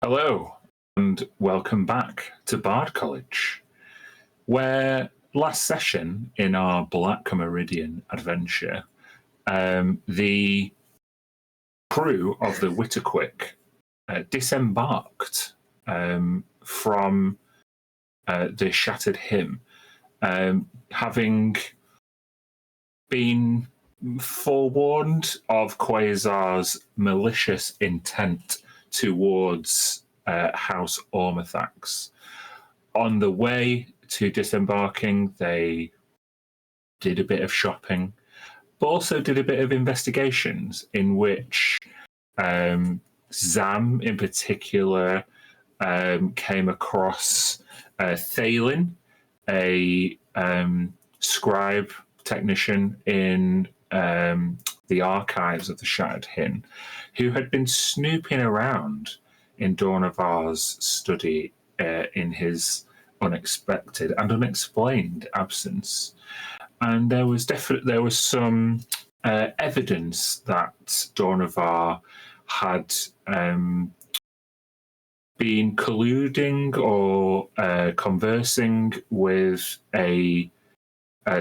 Hello, and welcome back to Bard College, where last session in our Black Meridian adventure, the crew of the Witterquick disembarked from the Shattered Hymn, having been forewarned of Quasar's malicious intent towards House Ormathax. On the way to disembarking, they did a bit of shopping, but also did a bit of investigations in which Zam in particular came across Thalin, a scribe technician in the archives of the Shattered Hymn, who had been snooping around in Dornavar's study in his unexpected and unexplained absence. And there was some evidence that Dornavar had been colluding or conversing with a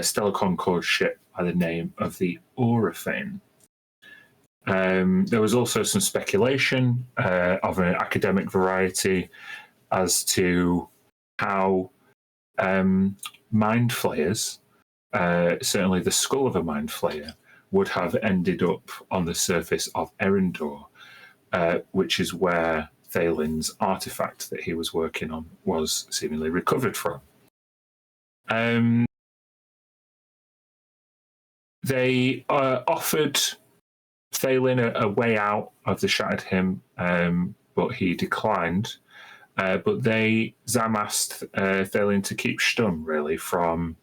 Stellar Concord ship by the name of the Orifane. There was also some speculation of an academic variety as to how mind flayers, certainly the skull of a mind flayer, would have ended up on the surface of Erindor, which is where Thalin's artifact that he was working on was seemingly recovered from. They offered Thalin a way out of the Shattered Hymn, but he declined. But Zam asked Thalin to keep stum, really, from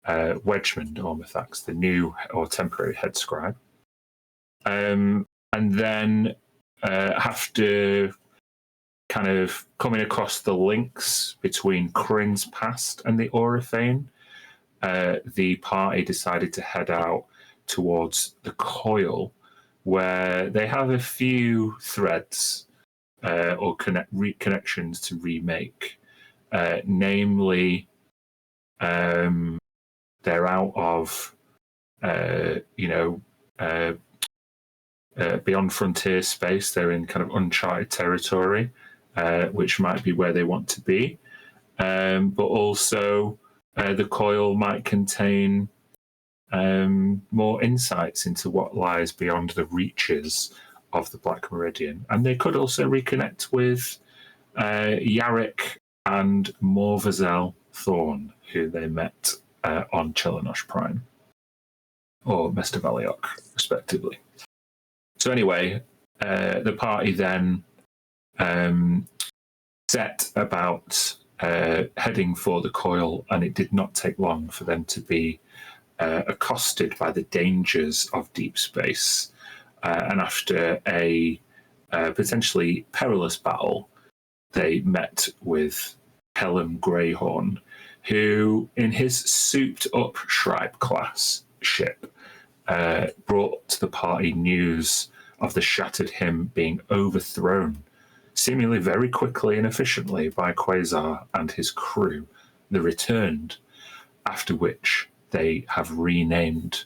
Wedgmund Ormathax, the new or temporary head scribe. And then after kind of coming across the links between Kryn's past and the Orifane, the party decided to head out towards the Coil, where they have a few threads or connections to remake. Namely, they're out of, beyond frontier space. They're in kind of uncharted territory, which might be where they want to be. But also, the Coil might contain more insights into what lies beyond the reaches of the Black Meridian. And they could also reconnect with Yarrick and Morvazel Thorn, who they met on Chelenosh Prime, or Mester Valiok, respectively. So anyway, the party then set about heading for the Coil, and it did not take long for them to be accosted by the dangers of deep space. And after a potentially perilous battle, they met with Helm Greyhorn, who, in his souped-up Shripe class ship, brought to the party news of the Shattered Hymn being overthrown, seemingly very quickly and efficiently, by Quasar and his crew, the Returned, after which they have renamed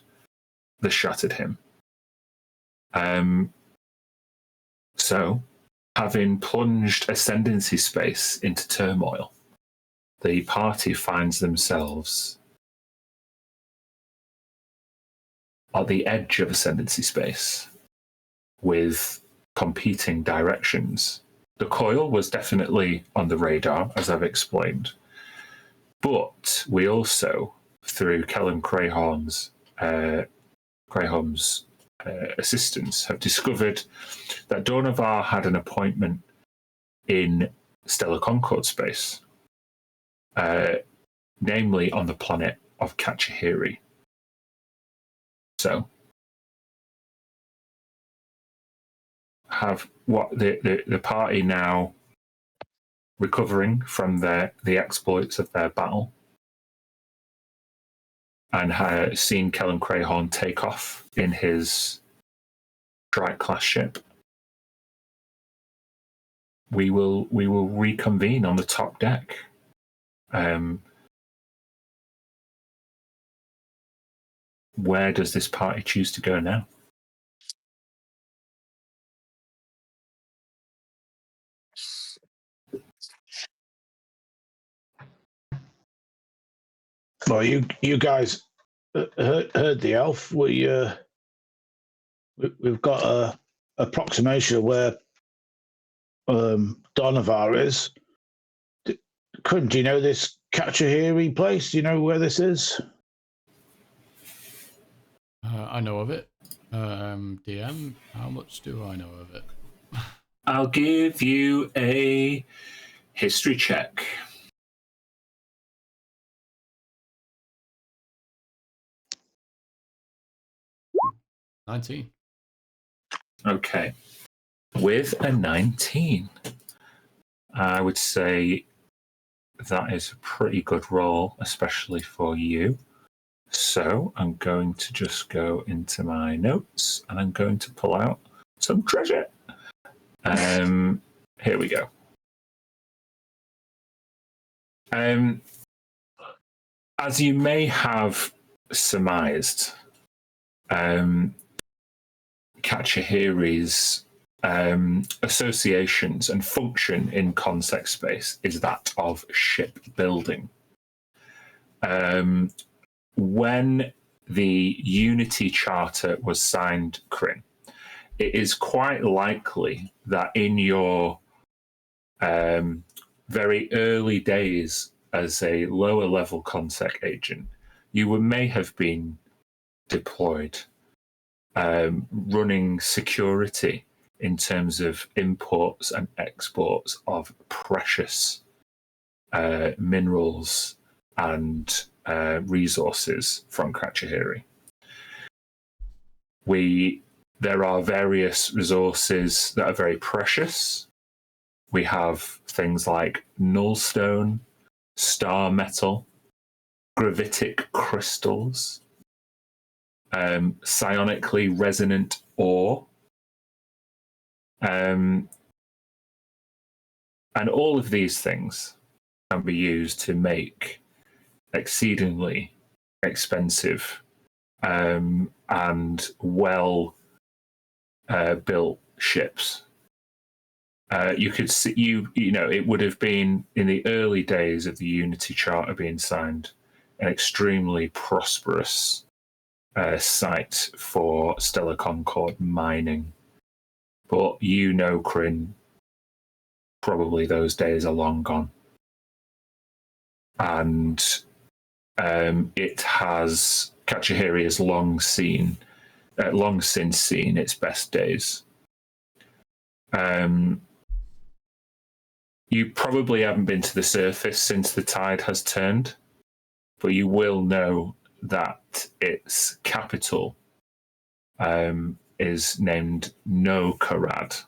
the Shattered Hymn. So, having plunged Ascendancy space into turmoil, the party finds themselves at the edge of Ascendancy space with competing directions. The Coil was definitely on the radar, as I've explained, but we also, through Kellum Crayholm's assistance, have discovered that Dornavar had an appointment in Stellar Concord space, namely on the planet of Kachihiri. So, have what the party now recovering from the exploits of their battle, and seen Kellum Crayhorn take off in his Strike class ship. we will reconvene on the top deck. Where does this party choose to go now? Well, you guys heard the elf. We've got a approximation of where Donovar is. Do you know this Cachahiri place? Do you know where this is? I know of it. DM, how much do I know of it? I'll give you a history check. $19. Okay. With a 19, I would say that is a pretty good roll, especially for you. So I'm going to just go into my notes and I'm going to pull out some treasure. Here we go. As you may have surmised, Cachahiri's associations and function in Consec space is that of shipbuilding. When the Unity Charter was signed, Kryn, it is quite likely that in your very early days as a lower level Consec agent, you may have been deployed running security in terms of imports and exports of precious minerals and resources from Cachahiri. There are various resources that are very precious. We have things like nullstone, star metal, gravitic crystals, psionically resonant ore, and all of these things can be used to make exceedingly expensive and well built ships. You could see, it would have been in the early days of the Unity Charter being signed, an extremely prosperous site for Stellar Concord mining. But Kryn, probably those days are long gone. And Cachahiri has long since seen its best days. You probably haven't been to the surface since the tide has turned, but you will know that its capital is named Nokarad,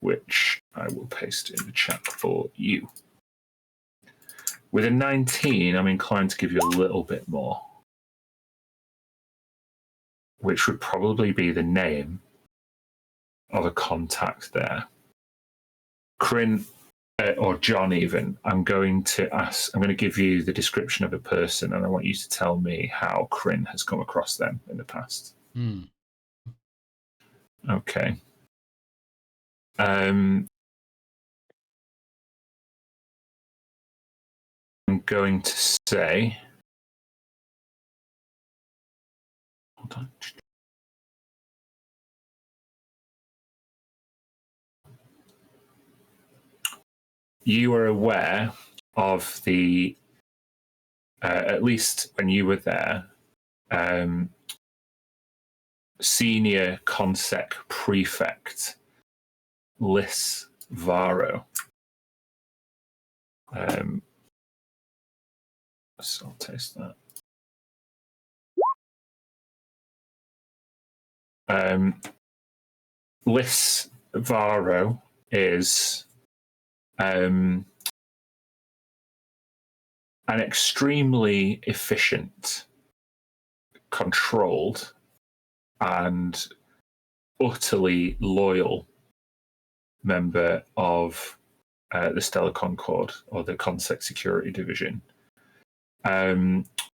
which I will paste in the chat for you. With a 19, I'm inclined to give you a little bit more, which would probably be the name of a contact there. Kryn, or John even, I'm going to give you the description of a person, and I want you to tell me how Kryn has come across them in the past. Okay. I'm going to say, hold on. You are aware of the, at least when you were there, senior Consec prefect Liz Varro. So I'll taste that. Liz Varro is an extremely efficient, controlled, and utterly loyal member of the Stellar Concord, or the Consec Security Division,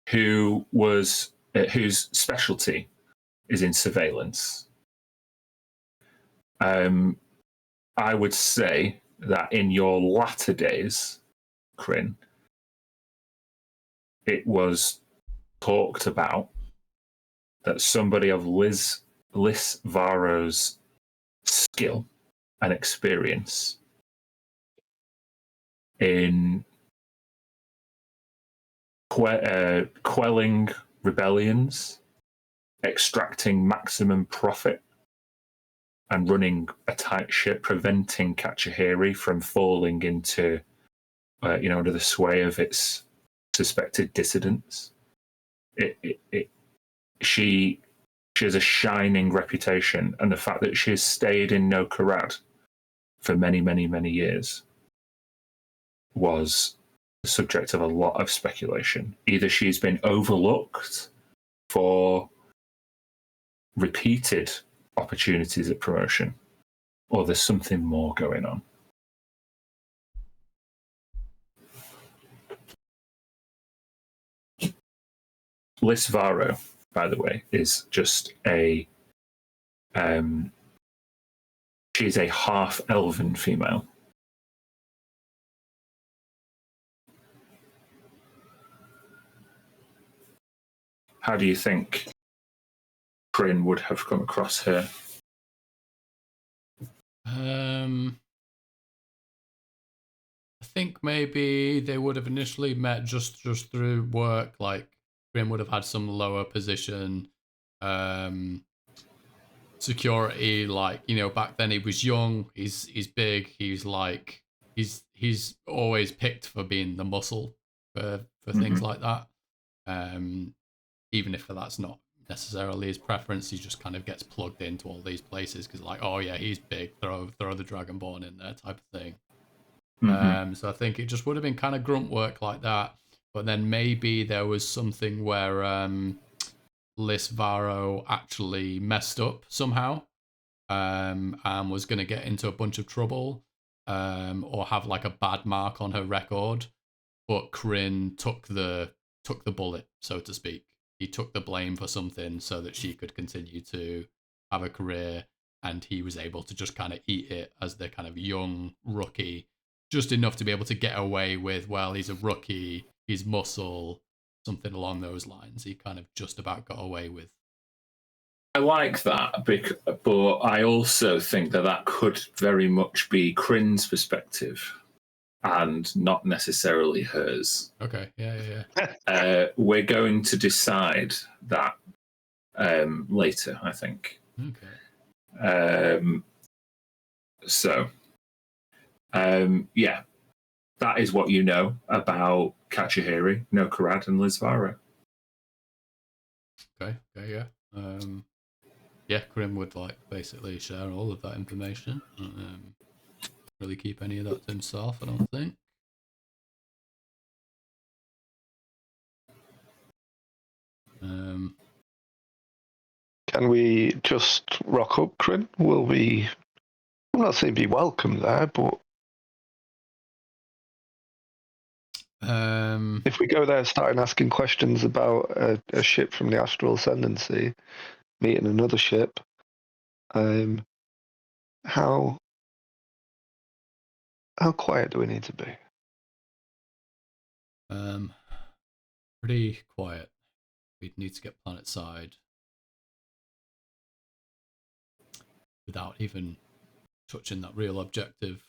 whose specialty is in surveillance. I would say that in your latter days, Kryn, it was talked about that somebody of Liz Varro's skill and experience in quelling rebellions, extracting maximum profit, and running a tight ship, preventing Cachahiri from falling into, under the sway of its suspected dissidents. She has a shining reputation, and the fact that she has stayed in No Karad for many, many, many years was the subject of a lot of speculation. Either she's been overlooked for repeated opportunities at promotion, or there's something more going on. Liz Varro, by the way, is just she's a half-elven female. How do you think Kryn would have come across her? I think maybe they would have initially met just through work. Like Kryn would have had some lower position security. Like, back then he was young. He's big. He's always picked for being the muscle for things like that. Even if that's not necessarily his preference, he just kind of gets plugged into all these places because, like, oh yeah, he's big. Throw the Dragonborn in there, type of thing. So I think it just would have been kind of grunt work like that. But then maybe there was something where Liz Varro actually messed up somehow, and was going to get into a bunch of trouble, or have like a bad mark on her record. But Kryn took the bullet, so to speak. He took the blame for something so that she could continue to have a career, and he was able to just kind of eat it as the kind of young rookie, just enough to be able to get away with, well, he's a rookie, he's muscle, something along those lines. He kind of just about got away with. I like that, but I also think that could very much be Kryn's perspective and not necessarily hers. Okay, yeah. We're going to decide that later, I think. Okay. Yeah, that is what you know about Cachahiri, No Karad, and Liz Varro. Okay, yeah. Yeah, Kryn would basically share all of that information. Really keep any of that to himself, I don't think. Can we just rock up, Kryn? Will we? I'm not saying be welcome there, but if we go there starting asking questions about a ship from the Astral Ascendancy, meeting another ship, how quiet do we need to be? Pretty quiet. We'd need to get planet side without even touching that real objective.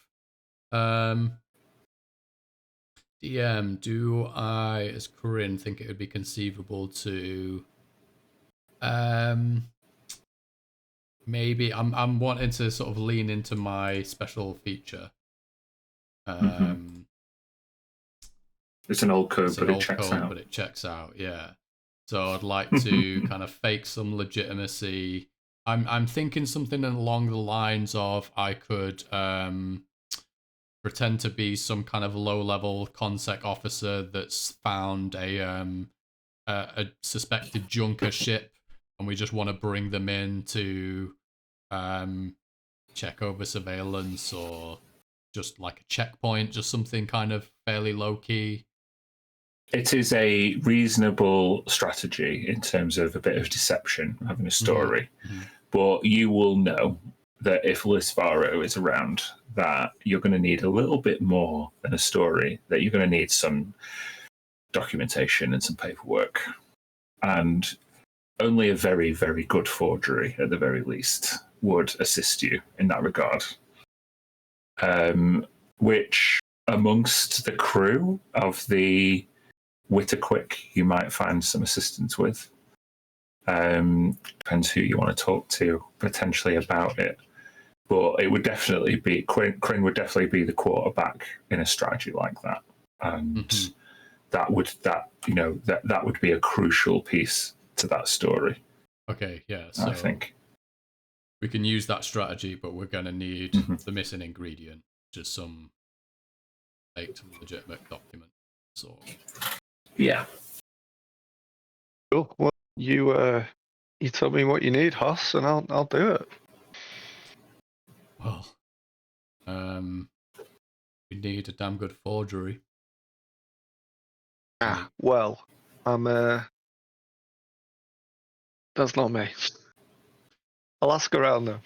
DM, do I, as Kryn, think it would be conceivable to maybe I'm wanting to sort of lean into my special feature. It's an old code, but it checks out. But it checks out, yeah. So I'd like to kind of fake some legitimacy. I'm thinking something along the lines of I could pretend to be some kind of low-level consec officer that's found a suspected junker ship, and we just want to bring them in to check over surveillance or just like a checkpoint, just something kind of fairly low key? It is a reasonable strategy in terms of a bit of deception, having a story. Mm-hmm. But you will know that if Lisvaro is around, that you're going to need a little bit more than a story, that you're going to need some documentation and some paperwork. And only a very, very good forgery, at the very least, would assist you in that regard. Which, amongst the crew of the Witterquick, you might find some assistance with. Depends who you want to talk to potentially about it. But it would definitely be, Kryn would definitely be the quarterback in a strategy like that. And that would be a crucial piece to that story. Okay, yeah. So I think we can use that strategy, but we're going to need the missing ingredient, just some faked legitimate document. So yeah. Cool. Well, you tell me what you need, Hoss, and I'll do it. Well, we need a damn good forgery. Well, that's not me. I'll ask around though.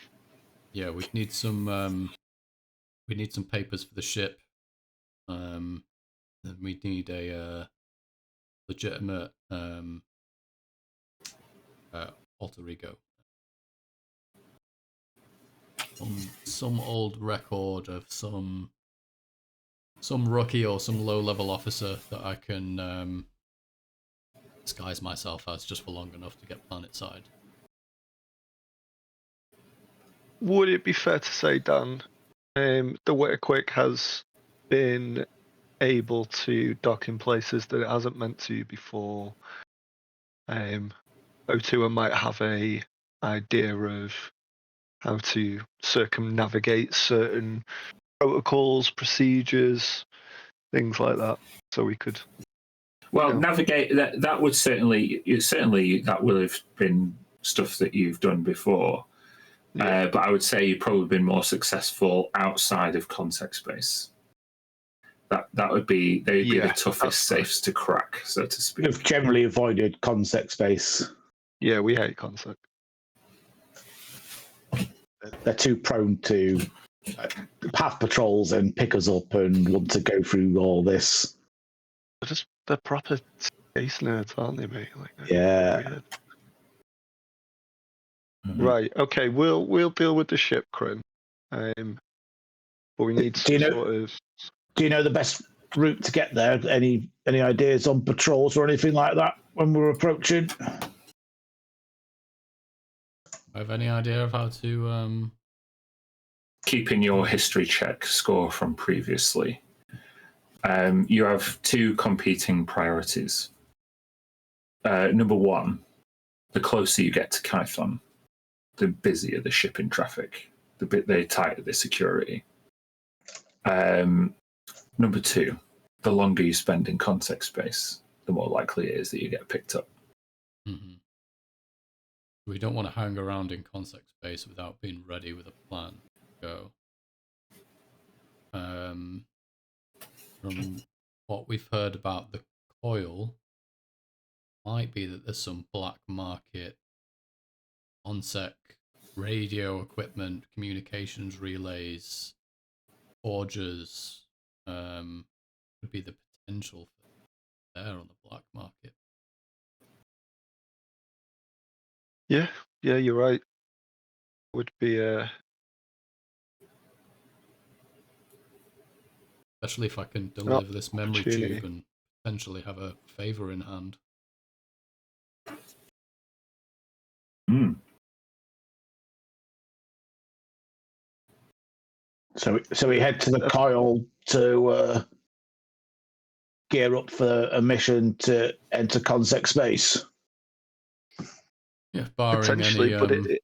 Yeah, we need some papers for the ship. And we need a legitimate alter ego. Some old record of some rookie or some low-level officer that I can disguise myself as just for long enough to get planetside. Would it be fair to say, Dan, the Witterquick has been able to dock in places that it hasn't meant to before? O2 might have a idea of how to circumnavigate certain protocols, procedures, things like that, so we could. Well, navigate that would certainly that will have been stuff that you've done before. Yeah. But I would say you've probably been more successful outside of contact space. That would be the toughest safes to crack, so to speak. We've generally avoided contact space. Yeah, we hate contact. They're too prone to path patrols and pick us up and want to go through all this. They're proper space nerds, aren't they, mate? Yeah. Right. Okay. We'll deal with the ship, Kryn. But we need Do you know the best route to get there? Any ideas on patrols or anything like that when we're approaching? Have any idea of how to keeping your history check score from previously? You have two competing priorities. Number one, the closer you get to Kython, the busier the shipping traffic, the tighter the security. Number two, the longer you spend in contact space, the more likely it is that you get picked up. Mm-hmm. We don't want to hang around in contact space without being ready with a plan to go. From what we've heard about the coil, might be that there's some black market ONSEC radio equipment, communications relays, forgers. Would be the potential for there on the black market. Yeah, you're right. Would be especially if I can deliver this memory tube and potentially have a favor in hand. So we head to the coil to gear up for a mission to enter contact space. Yeah, barring any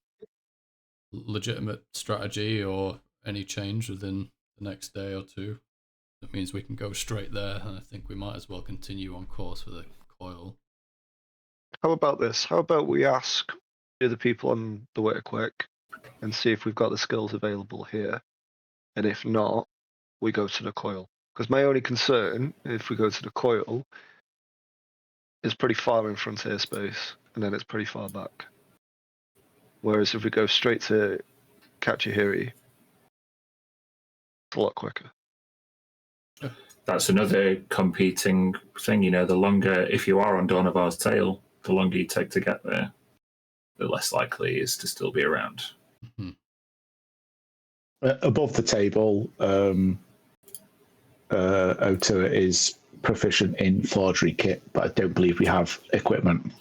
legitimate strategy or any change within the next day or two, that means we can go straight there, and I think we might as well continue on course for the coil. How about this? How about we ask the other people on the Witterquick and see if we've got the skills available here. And if not, we go to the coil. Because my only concern, if we go to the coil, is pretty far in frontier space, and then it's pretty far back. Whereas if we go straight to Kachihiri, it's a lot quicker. That's another competing thing, you know, the longer, if you are on Dawn of Our's tail, the longer you take to get there, the less likely it is to still be around. Mm-hmm. Above the table, Otua is proficient in forgery kit, but I don't believe we have equipment.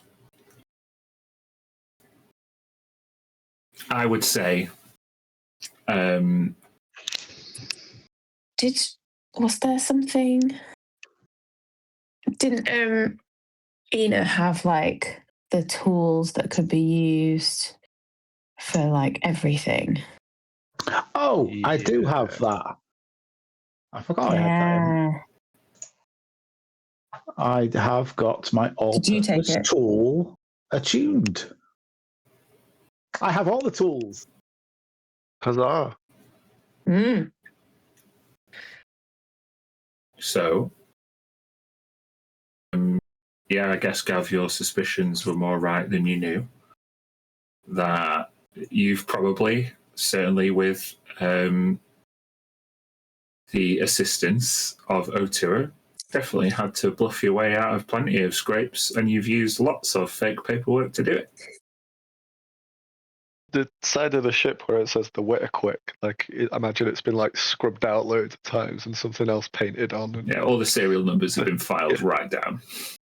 I would say, was there something? Didn't Ina have like the tools that could be used for like everything? Oh, I do have that. I forgot I had that. I have got my all-purpose tool attuned. I have all the tools. Huzzah. Mm. So, yeah, I guess, Gav, your suspicions were more right than you knew. That you've probably, certainly with the assistance of Otua, definitely had to bluff your way out of plenty of scrapes, and you've used lots of fake paperwork to do it. The side of the ship where it says the Witterquick, imagine it's been like scrubbed out loads of times and something else painted on. And, yeah, all the serial numbers have been filed right down.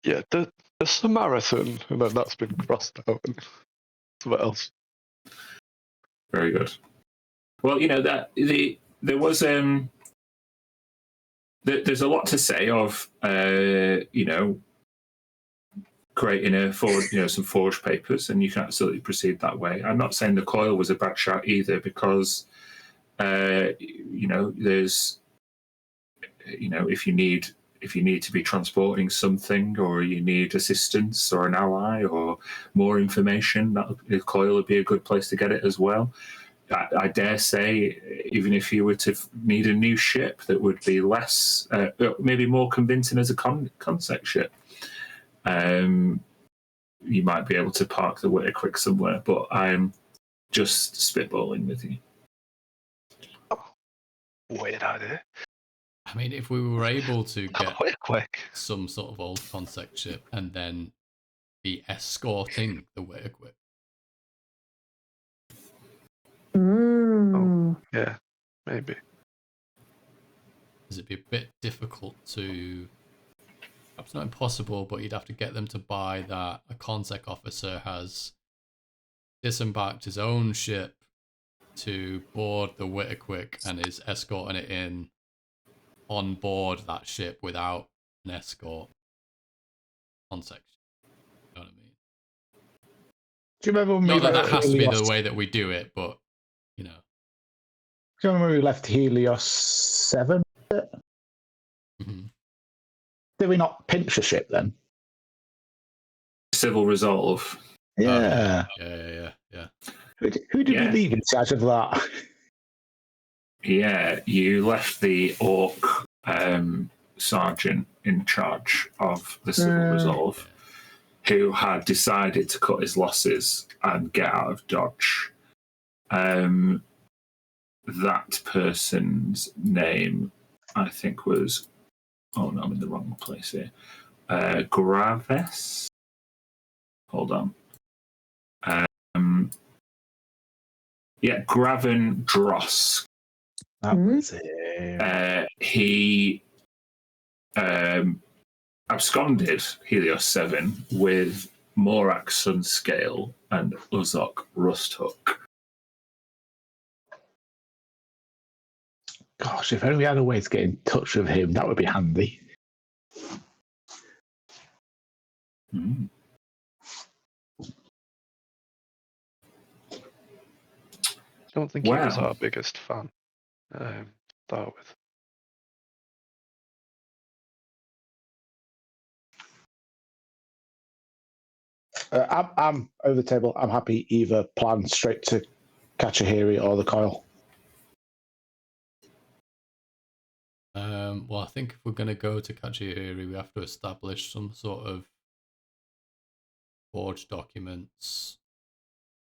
Yeah, the Samaritan, and then that's been crossed out. And what else? Very good. Well, you know that there was there's a lot to say of you know, creating some forged papers, and you can absolutely proceed that way. I'm not saying the coil was a bad shot either, because you know, there's, you know, if you need to be transporting something, or you need assistance or an ally or more information, the coil would be a good place to get it as well. I dare say, even if you were to need a new ship that would be less, maybe more convincing as a concept ship, you might be able to park the Witterquick somewhere. But I'm just spitballing with you. Weird idea. I mean, if we were able to get Witterquick, some sort of old concept ship and then be escorting the Witterquick. Mm. oh, yeah, maybe. Because it'd be a bit difficult to, perhaps not impossible, but you'd have to get them to buy that a consec officer has disembarked his own ship to board the Witterquick and is escorting it in on board that ship without an escort. Consec. You know what I mean? Do you remember when Not we that has to be Helios? the way that we do it, but you know. Do you remember when we left Helios 7? Mm-hmm. Did we not pinch a ship then? Civil resolve. Yeah. Yeah. Who did we leave in charge of that? Yeah, you left the orc sergeant in charge of the civil resolve, who had decided to cut his losses and get out of Dodge. That person's name, I think, was... Oh, no, I'm in the wrong place here. Graves? Hold on. Yeah, Graven Dross. That was it. He absconded Helios 7 with Morak Sunscale and Uzok Rusthook. Gosh, if only we had a way to get in touch with him, that would be handy. Mm. I don't think he was our biggest fan. Start with. I'm over the table. I'm happy either plan straight to Kachihiri or the coil? Well, I think if we're going to go to Kachihiri, we have to establish some sort of forged documents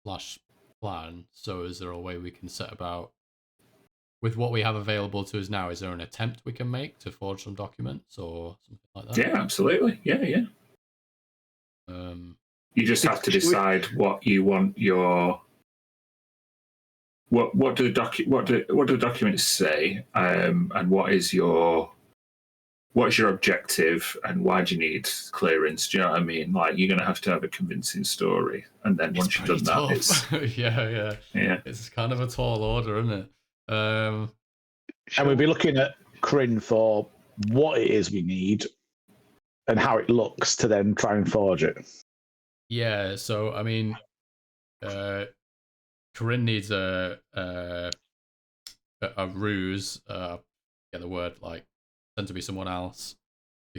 / plan. So is there a way we can set about, with what we have available to us now, is there an attempt we can make to forge some documents or something like that? Yeah, absolutely. Yeah. You just have to decide what you want your. What do the documents say, and what's your objective, and why do you need clearance? Do you know what I mean? Like, you're going to have a convincing story, and then once you've done that, it's yeah. It's kind of a tall order, isn't it? And we'll be looking at Kryn for what it is we need and how it looks to then try and forge it. Yeah. So I mean, Corinne needs a ruse. Get the word, like, tend to be someone else.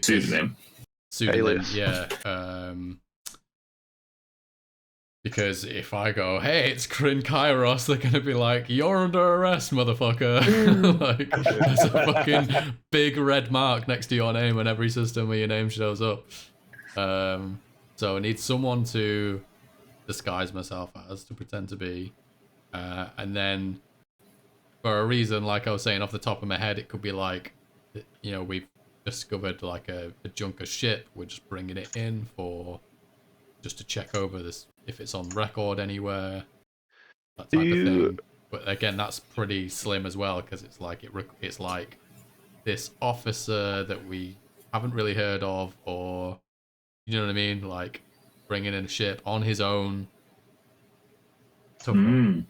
Pseudonym, yeah. Because if I go, hey, it's Corinne Kairos, they're gonna be like, you're under arrest, motherfucker. Like, there's a fucking big red mark next to your name in every system where your name shows up. So I need someone to disguise myself as, to pretend to be. And then, for a reason, like I was saying off the top of my head, it could be like, you know, we've discovered like a junker ship. We're just bringing it in just to check over this, if it's on record anywhere, that type of thing. But again, that's pretty slim as well, because it's like it's like this officer that we haven't really heard of, or, you know what I mean, like bringing in a ship on his own. Do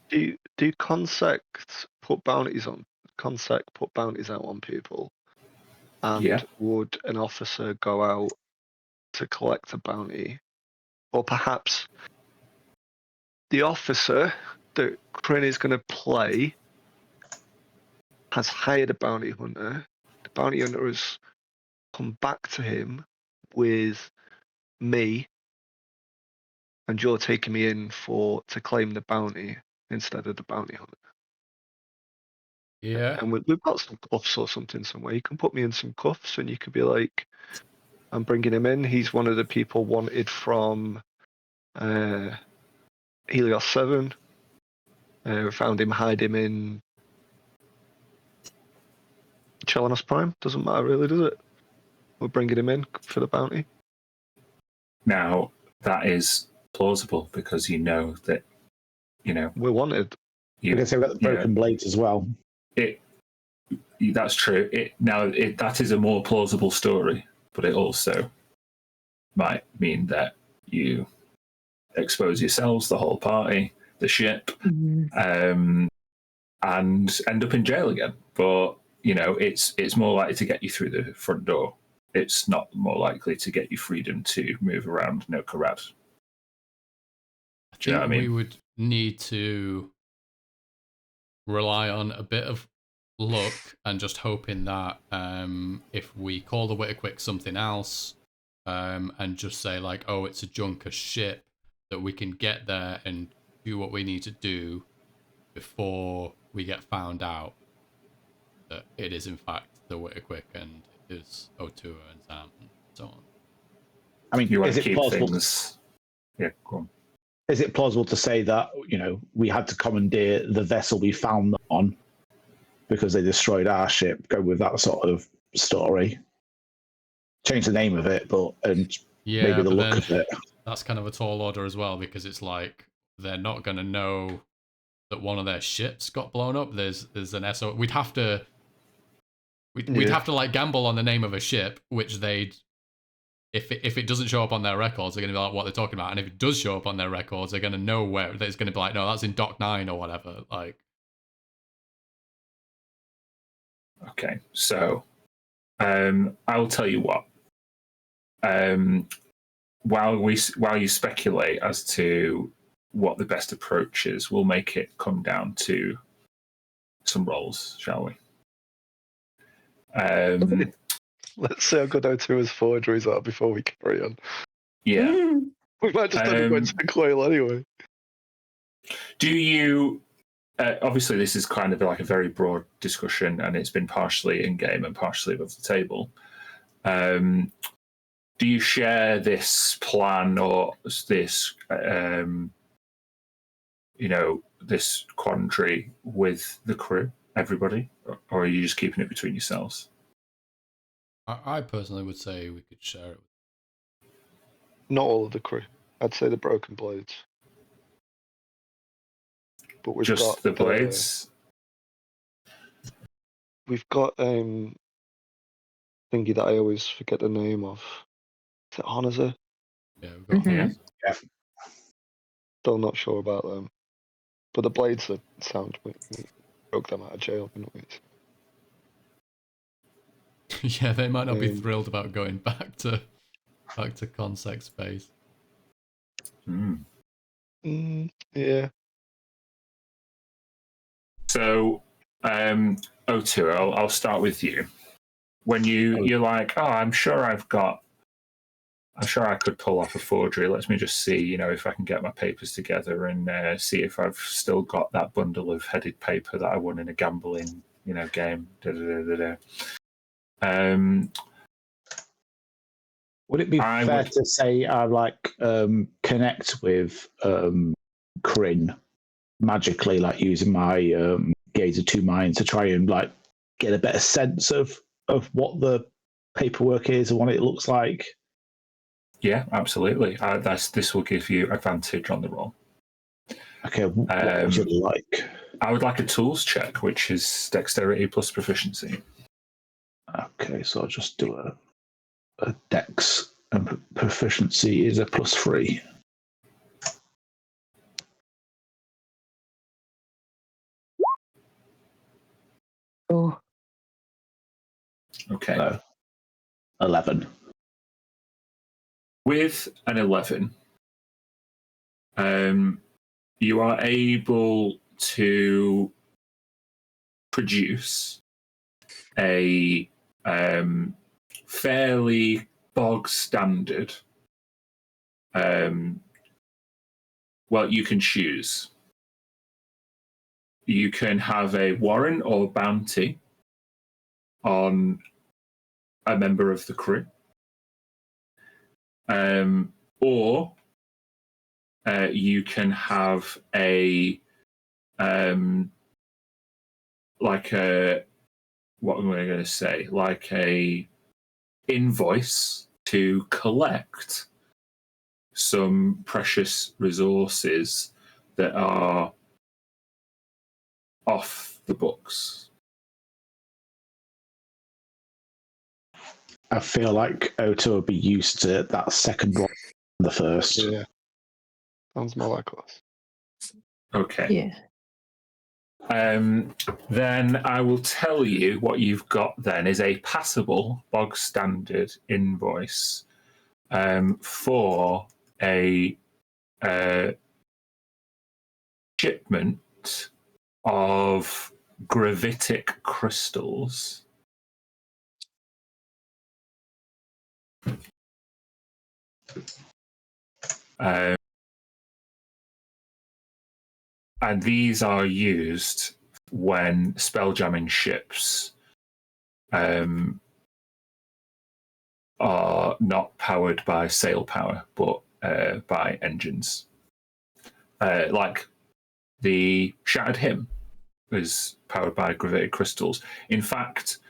Consec put bounties out on people? And would an officer go out to collect a bounty? Or perhaps the officer that Kryn is going to play has hired a bounty hunter. The bounty hunter has come back to him with me, and you're taking me in to claim the bounty instead of the bounty hunter. Yeah. And we've got some cuffs or something somewhere. You can put me in some cuffs, and you could be like, I'm bringing him in. He's one of the people wanted from Helios 7. Found him, hide him in Chelanos Prime. Doesn't matter really, does it? We're bringing him in for the bounty. Now, that is plausible, because you know that, we're wanted. You can say we've got the broken blades as well. That's true. That is a more plausible story, but it also might mean that you expose yourselves, the whole party, the ship, and end up in jail again. But it's more likely to get you through the front door. It's not more likely to get you freedom to move around Nokarad. Do you know what I mean? We would need to rely on a bit of luck and just hoping that if we call the Witterquick something else, and just say like, oh, it's a junker ship, that we can get there and do what we need to do before we get found out that it is in fact the Witterquick and it is Otua and Zam and so on. I mean, you want is to it keep plausible? things. Yeah, go on. Is it plausible to say that we had to commandeer the vessel we found them on because they destroyed our ship? Go with that sort of story. Change the name of it, maybe the look of it. That's kind of a tall order as well, because it's like they're not going to know that one of their ships got blown up. There's an SO. We'd have to like gamble on the name of a ship, which they'd. If it doesn't show up on their records, they're going to be like, what they're talking about. And if it does show up on their records, they're going to know where. It's going to be like, no, that's in Dock 9 or whatever. Like. Okay, so I'll tell you what. While you speculate as to what the best approach is, we'll make it come down to some rolls, shall we? Let's see how good O2's forgeries are before we carry on. Yeah. We might just end up going to the coil anyway. Do you obviously this is kind of like a very broad discussion, and it's been partially in game and partially above the table. Do you share this plan or this, this quandary with the crew, everybody, or are you just keeping it between yourselves? I personally would say we could share it. Not all of the crew. I'd say the Broken Blades. But we've just got the blades. We've got thingy that I always forget the name of. Is it Hanazer? Yeah, we've got Yeah. Still not sure about them. But the blades are sound. We broke them out of jail, didn't we? Yeah, they might not be thrilled about going back to Consec space. Yeah. So, O2, I'll start with you. When you're like, oh, I'm sure I could pull off a forgery. Let me just see, if I can get my papers together and see if I've still got that bundle of headed paper that I won in a gambling, game. Would it be fair to say I connect with Kryn magically, like using my gaze of two minds to try and get a better sense of what the paperwork is and what it looks like? Yeah, absolutely. This will give you advantage on the roll. Okay, what would you like? I would like a tools check, which is dexterity plus proficiency. Okay, so I'll just do a dex, and proficiency is a +3. Oh. Okay. So, 11. With an 11, you are able to produce a fairly bog standard. Well, you can choose. You can have a warrant or bounty on a member of the crew. Or you can have a what am I going to say? Like a invoice to collect some precious resources that are off the books. I feel like Oto would be used to that second one than the first. Yeah. Sounds more like us. Okay. Yeah. Then I will tell you what you've got then is a passable bog standard invoice for a shipment of gravitic crystals. And these are used when spelljamming ships are not powered by sail power, but by engines. Like the Shattered Hymn was powered by gravitic crystals. In fact,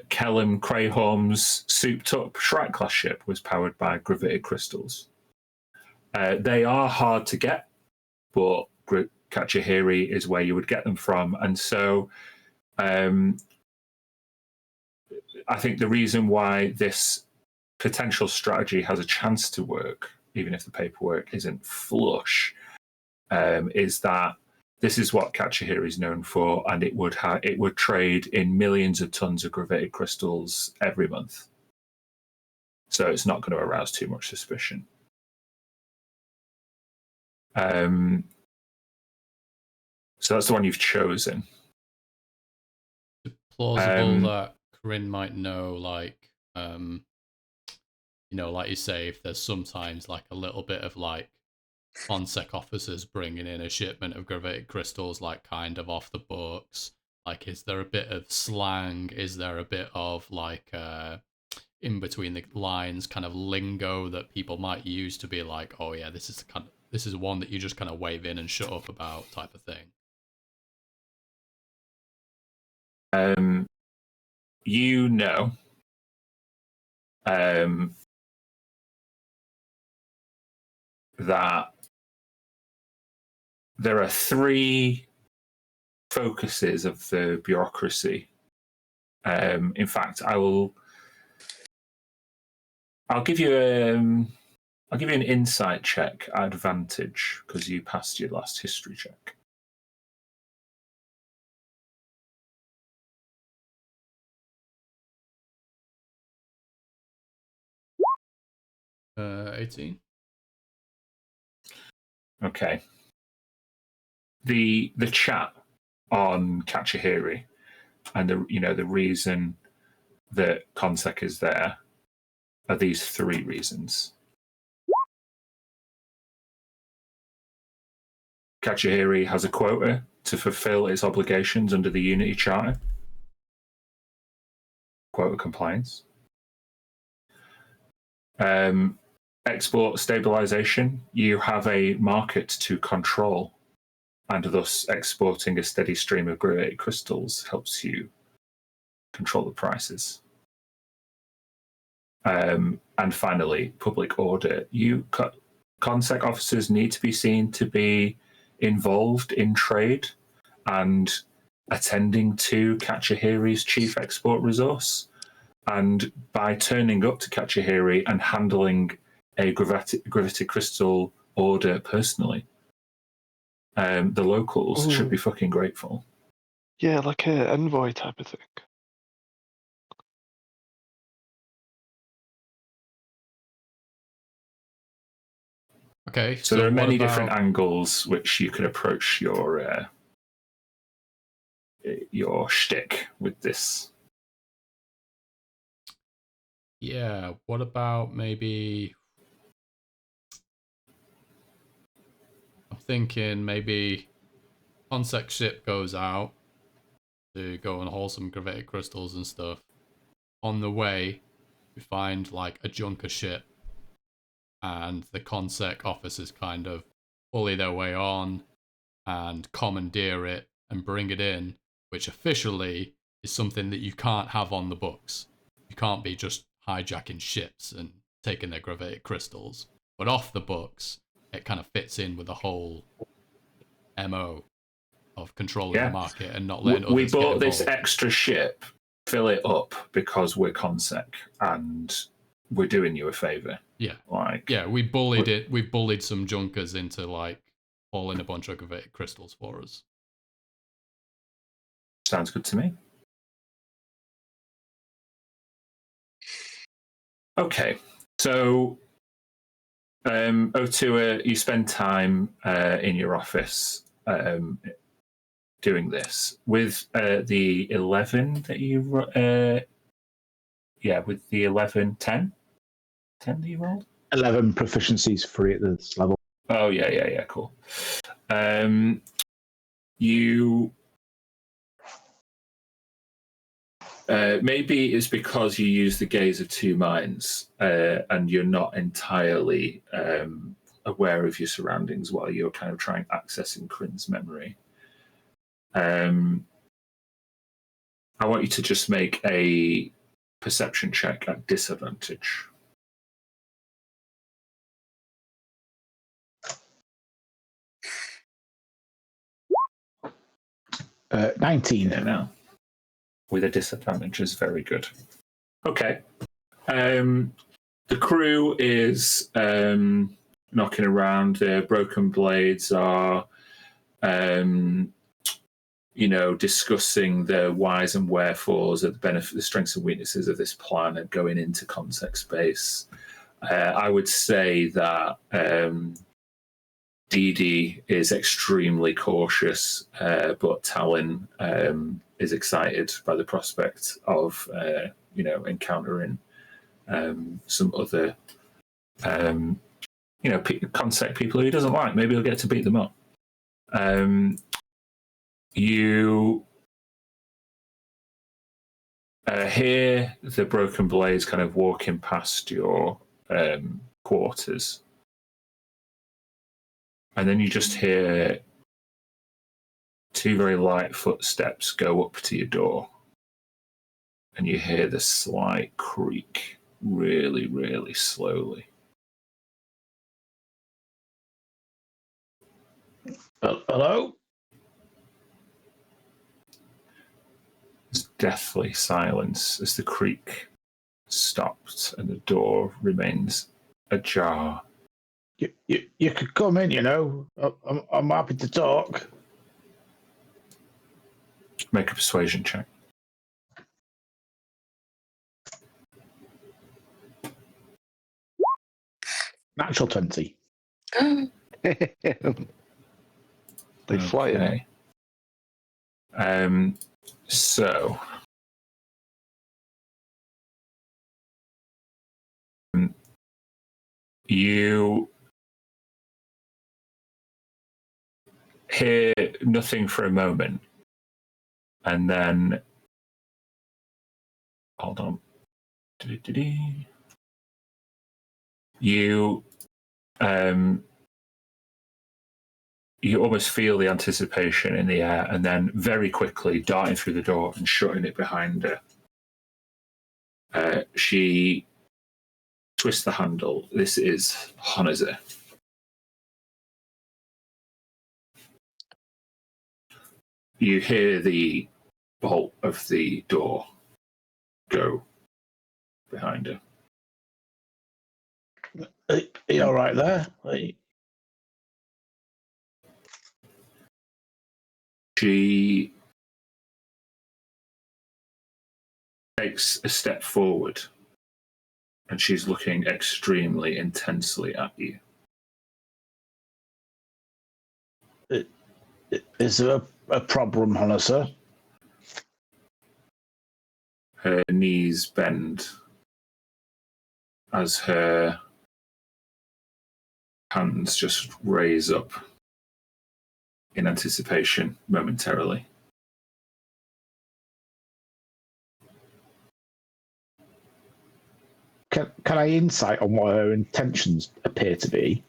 Kellum Crayholm's souped-up Shrike-class ship was powered by gravitic crystals. They are hard to get, but Kachihiri is where you would get them from. And so I think the reason why this potential strategy has a chance to work, even if the paperwork isn't flush, is that this is what Kachihiri is known for, and it would trade in millions of tons of gravitic crystals every month. So it's not going to arouse too much suspicion. So that's the one you've chosen. It's plausible that Corinne might know, like you say, if there's sometimes like a little bit of like ONSEC officers bringing in a shipment of gravitic crystals, like kind of off the books? Like, is there a bit of slang? Is there a bit of like in between the lines kind of lingo that people might use to be like, oh yeah, this is one that you just kind of wave in and shut up about type of thing? You know, that there are 3 focuses of the bureaucracy. In fact, I'll give you an insight check at advantage because you passed your last history check. Uh, 18. Okay. The chat on Kachihiri and the reason that Consec is there are these 3 reasons. Kachihiri has a quota to fulfill its obligations under the Unity Charter. Quota compliance. Export stabilization. You have a market to control, and thus exporting a steady stream of gravitic crystals helps you control the prices. And finally, public order. Consec officers need to be seen to be involved in trade and attending to Kachihiri's chief export resource. And by turning up to Kachihiri and handling a gravitic crystal order personally, the locals should be fucking grateful. Yeah, like an envoy type of thing. Okay, so there are many about different angles which you can approach your shtick with this. Yeah, what about maybe... I'm thinking maybe Consec ship goes out to go and haul some gravitic crystals and stuff. On the way, we find like a junker ship, and the Consec officers kind of bully their way on and commandeer it and bring it in, which officially is something that you can't have on the books. You can't be just hijacking ships and taking their gravitic crystals. But off the books, it kind of fits in with the whole MO of controlling the market and not letting we others get bought involved. this extra ship, fill it up because we're Consec and we're doing you a favor. Yeah. Like, yeah, we bullied it. We bullied some junkers into like hauling a bunch of gravitic crystals for us. Sounds good to me. Okay, so Otua, you spend time in your office doing this with the 11 that you with the 11 10 that you rolled. 11 proficiencies free at this level. Oh yeah, cool. You maybe it's because you use the gaze of 2 minds and you're not entirely aware of your surroundings while you're kind of trying accessing Crin's memory. I want you to just make a perception check at disadvantage. Uh, 19. Yeah, now. With a disadvantage is very good. Okay. The crew is knocking around. Their broken blades are, discussing the whys and wherefores of the benefit, the strengths and weaknesses of this plan and going into context space. I would say that Dee is extremely cautious, but Talon is excited by the prospect of encountering some other contact people who he doesn't like. Maybe he'll get to beat them up. You hear the broken blades kind of walking past your quarters. And then you just hear two very light footsteps go up to your door. And you hear the slight creak really, really slowly. Hello? There's deathly silence as the creak stops and the door remains ajar. You could come in, I'm happy to talk. Make a persuasion check. Natural 20. They fly in. So you hear nothing for a moment, and then hold on. You almost feel the anticipation in the air, and then very quickly darting through the door and shutting it behind her. She twists the handle. This is Honazer. You hear the bolt of the door go behind her. Are you all right there? She takes a step forward and she's looking extremely intensely at you. Is there a problem, Hannah? Her knees bend as her hands just raise up in anticipation momentarily. Can I insight on what her intentions appear to be?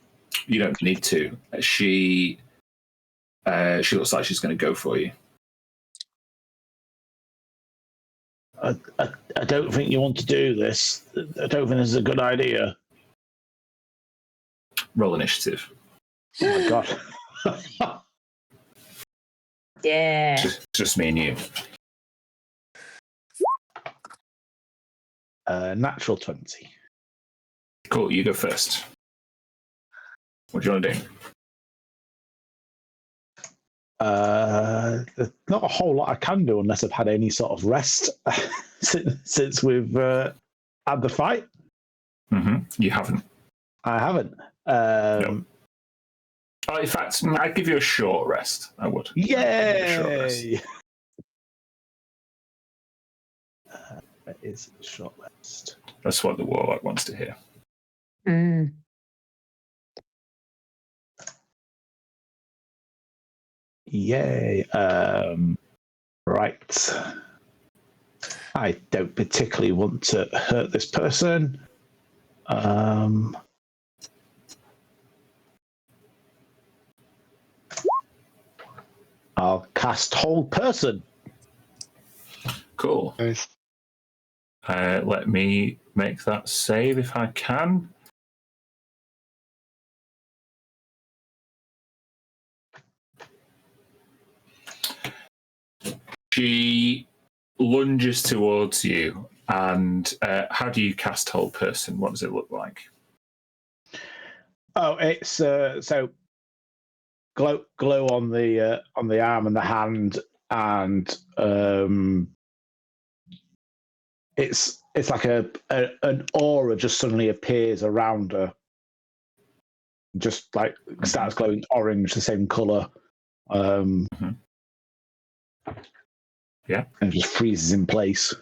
You don't need to. She looks like she's going to go for you. I don't think you want to do this. I don't think this is a good idea. Roll initiative. Oh my god. Yeah. Just me and you. Natural 20. Cool, you go first. What do you want to do? There's not a whole lot I can do unless I've had any sort of rest since we've had the fight. Mm-hmm. You haven't. I haven't. No. Oh, in fact, I'd give you a short rest. I would. Yay! That is a short rest. That's what the warlock wants to hear. Mm. Yay. Right. I don't particularly want to hurt this person. I'll cast Hold Person. Cool. Nice. Let me make that save if I can. She lunges towards you, and how do you cast Hold Person? What does it look like? Oh, it's so glow on the arm and the hand, and it's like an aura just suddenly appears around her, just like starts glowing orange, the same color. Yeah, and just freezes in place.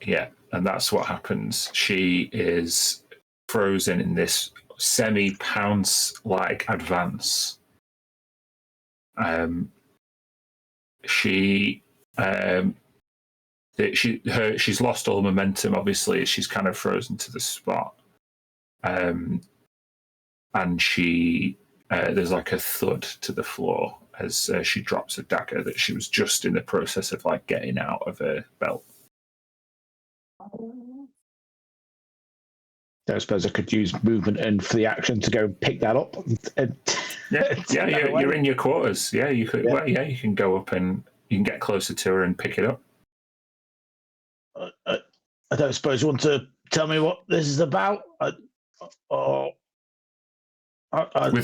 Yeah, and that's what happens. She is frozen in this semi-pounce-like advance. She's lost all momentum. Obviously, she's kind of frozen to the spot, and she there's like a thud to the floor as she drops a dagger that she was just in the process of like getting out of her belt. I suppose I could use movement and for the action to go pick that up. You're in your quarters. Yeah, you could. Yeah. Well, yeah, you can go up and you can get closer to her and pick it up. I don't suppose you want to tell me what this is about. With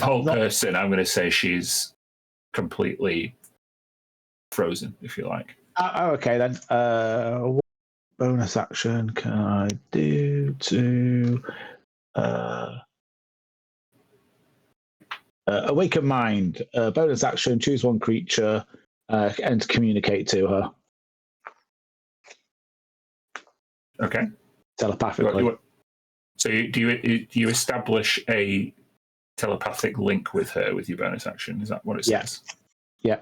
whole person, I'm going to say she's completely frozen, if you like. Okay then. What bonus action can I do to awaken mind? Bonus action: choose one creature and communicate to her. Okay. Telepathically. So do you establish a telepathic link with her with your bonus action? Is that what it says? Yeah.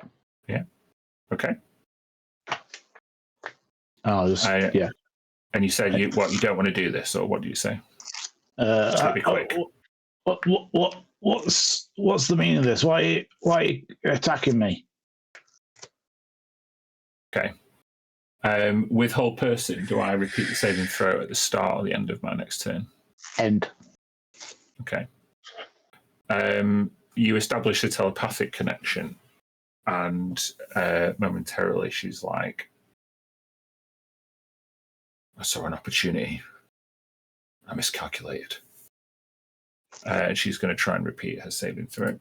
Okay. Yeah. And you said you don't want to do this, or what do you say? It's going to be quick. What's the meaning of this? Why are you attacking me? Okay. With whole person, do I repeat the saving throw at the start or the end of my next turn? End. Okay. You establish a telepathic connection, and momentarily she's like, I saw an opportunity. I miscalculated. She's going to try and repeat her saving throw.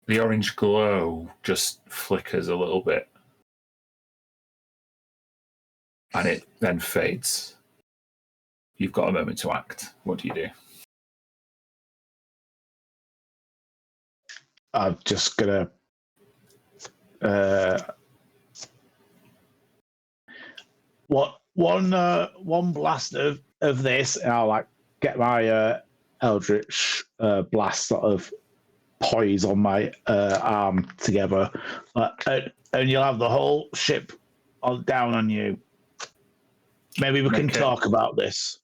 The orange glow just flickers a little bit, and it then fades. You've got a moment to act. What do you do? I'm just gonna one blast of this, and I'll like get my Eldritch blast sort of poise on my arm together, and you'll have the whole ship down on you. Maybe we can talk about this.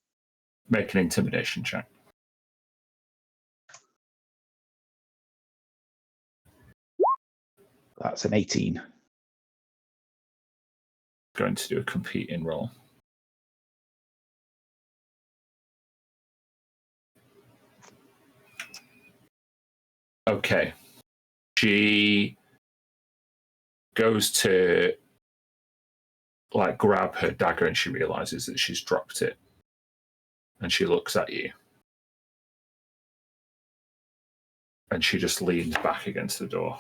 Make an intimidation check. That's an 18. Going to do a competing roll. Okay. She goes to like grab her dagger and she realizes that she's dropped it. And she looks at you. And she just leans back against the door.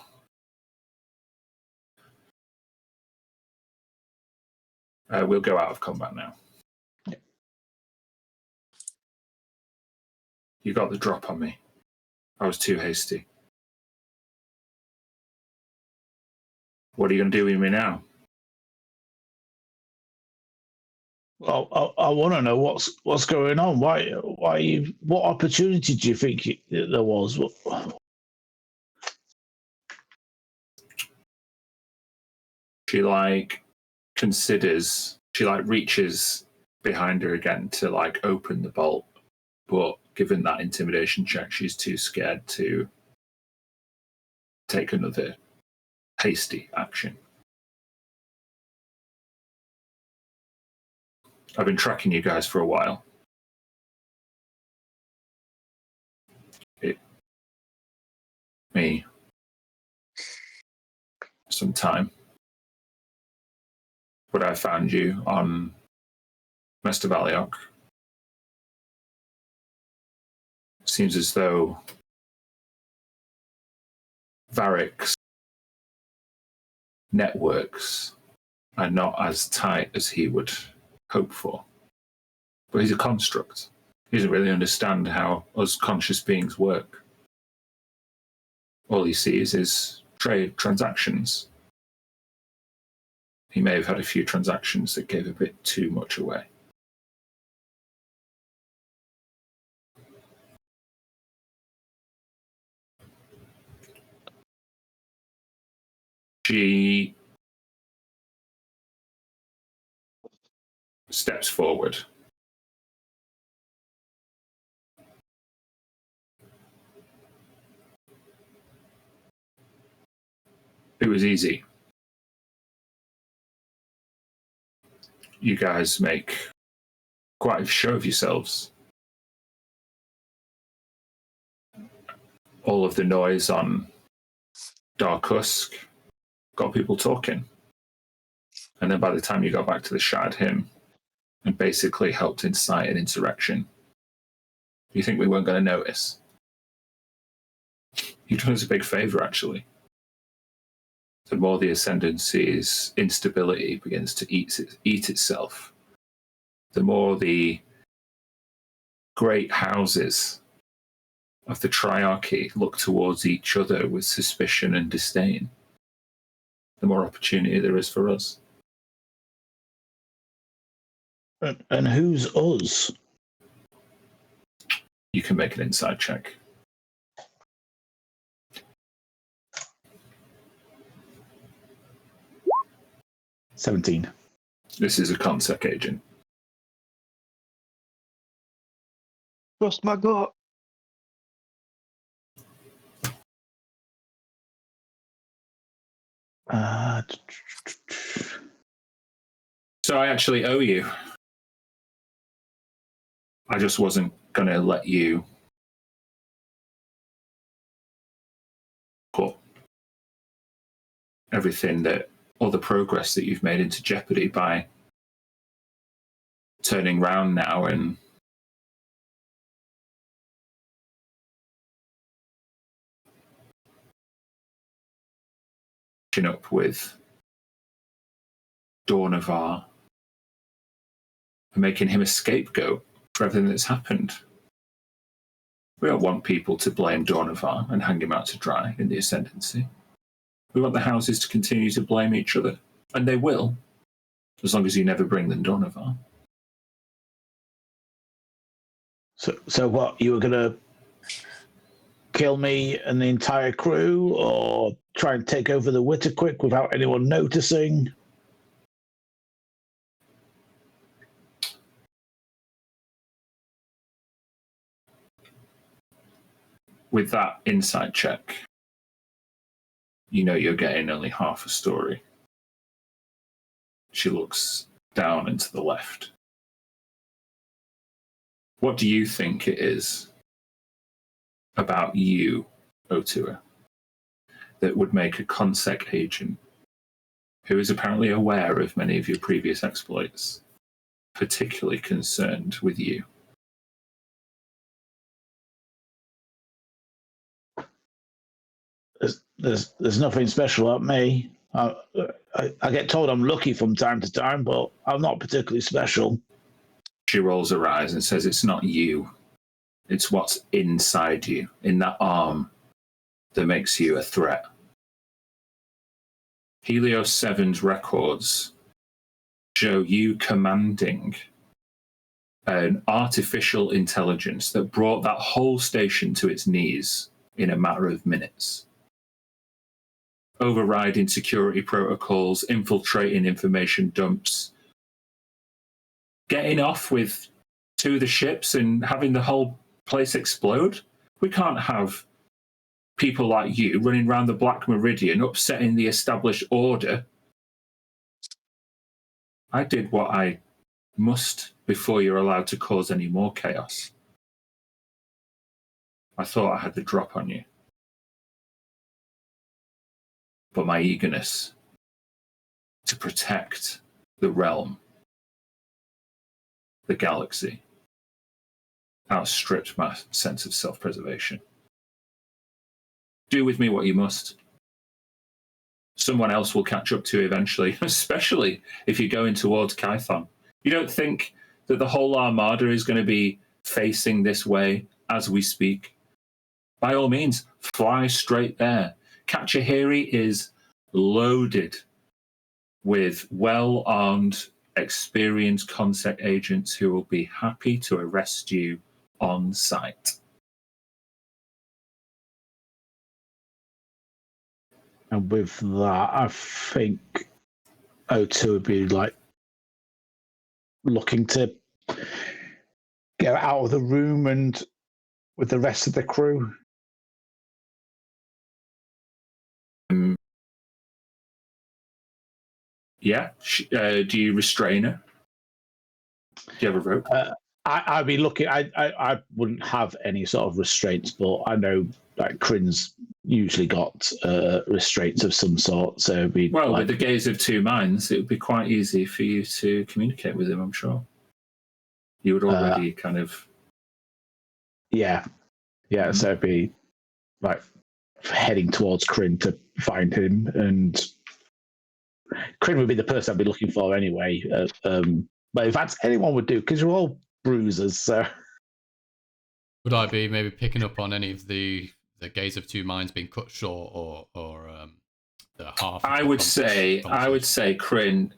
We'll go out of combat now. Yeah. You got the drop on me. I was too hasty. What are you going to do with me now? Well, I want to know what's going on. What opportunity do you think there was? She considers, she reaches behind her again to open the bolt, but given that intimidation check, she's too scared to take another hasty action. I've been tracking you guys for a while. It me some time. But I found you on Mr. Balioch. Seems as though Varric's networks are not as tight as he would hope for. But he's a construct. He doesn't really understand how us conscious beings work. All he sees is trade transactions. He may have had a few transactions that gave a bit too much away. She steps forward. It was easy. You guys make quite a show of yourselves. All of the noise on Dark Husk got people talking. And then by the time you got back to the Shattered Hymn and basically helped incite an insurrection, you think we weren't going to notice? You've done us a big favour, actually. The more the Ascendancy's instability begins to eat itself, the more the great houses of the Triarchy look towards each other with suspicion and disdain, the more opportunity there is for us. And who's us? You can make an inside check. $17. This is a Consec agent. Trust my gut. So I actually owe you. I just wasn't going to let you put everything that, all the progress that you've made into jeopardy by turning round now and up with Dornavar and making him a scapegoat for everything that's happened. We don't want people to blame Dornavar and hang him out to dry in the Ascendancy. We want the houses to continue to blame each other, and they will, as long as you never bring them Dornavar. So what, you were going to kill me and the entire crew, or try and take over the Witterquick without anyone noticing? With that insight check, you know you're getting only half a story. She looks down and to the left. What do you think it is about you, Otua, that would make a Consec agent who is apparently aware of many of your previous exploits particularly concerned with you? There's nothing special about me. I get told I'm lucky from time to time, but I'm not particularly special. She rolls her eyes and says, it's not you. It's what's inside you, in that arm, that makes you a threat. Helios 7's records show you commanding an artificial intelligence that brought that whole station to its knees in a matter of minutes. Overriding security protocols, infiltrating information dumps, getting off with 2 of the ships and having the whole place explode. We can't have people like you running around the Black Meridian upsetting the established order. I did what I must before you're allowed to cause any more chaos. I thought I had the drop on you. But my eagerness to protect the realm, the galaxy, outstripped my sense of self-preservation. Do with me what you must. Someone else will catch up to you eventually, especially if you're going towards Kython. You don't think that the whole armada is going to be facing this way as we speak? By all means, fly straight there. Katchahiri is loaded with well-armed, experienced consec agents who will be happy to arrest you on sight. And with that, I think O2 would be like looking to get out of the room and with the rest of the crew. Yeah. Do you restrain her? Do you have a rope? I'd be looking. I wouldn't have any sort of restraints, but I know like Crin's usually got restraints of some sort. So it'd be with the gaze of two minds, it would be quite easy for you to communicate with him. I'm sure you would already kind of. Yeah. So it'd be like heading towards Crin to find him, and Crin would be the person I'd be looking for anyway. But if that's anyone would do, because you're all bruisers, so. Would I be maybe picking up on any of the gaze of two minds being cut short, or the half? I would say, Crin,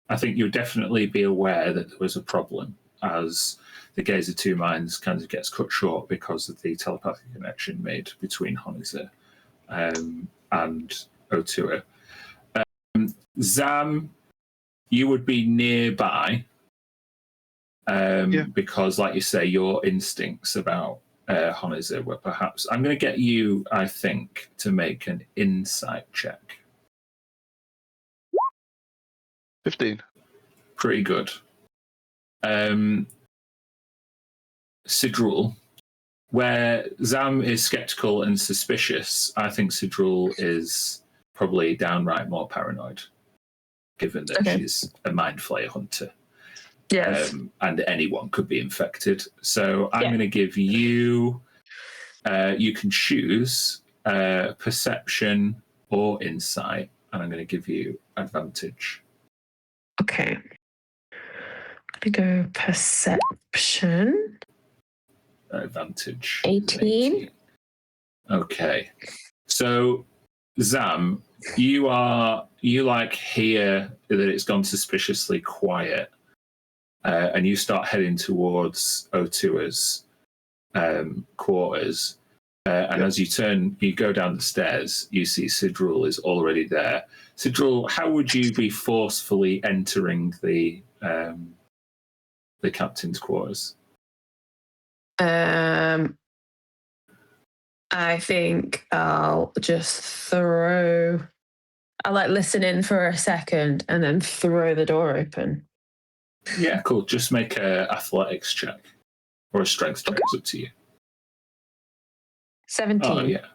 I think you'd definitely be aware that there was a problem as the gaze of two minds kind of gets cut short because of the telepathic connection made between Honizer and Otua. Zam, you would be nearby because, like you say, your instincts about Honizer were perhaps... I'm going to get you, I think, to make an insight check. 15. Pretty good. Sidrul, where Zam is skeptical and suspicious, I think Sidrul is probably downright more paranoid, given that she's a mind flayer hunter. Yes. And anyone could be infected. So I'm going to give you, you can choose perception or insight, and I'm going to give you advantage. Okay. I'm going to go perception. Advantage. 18. Okay. So, Zam, you like hear that it's gone suspiciously quiet, and you start heading towards Otua's quarters. And as you go down the stairs, you see Sidrul is already there. Sidrul, how would you be forcefully entering the captain's quarters? I think I'll just throw. I'll like listen in for a second and then throw the door open. Yeah, cool. Just make a athletics check or a strength check. It's up to you. 17. Oh yeah.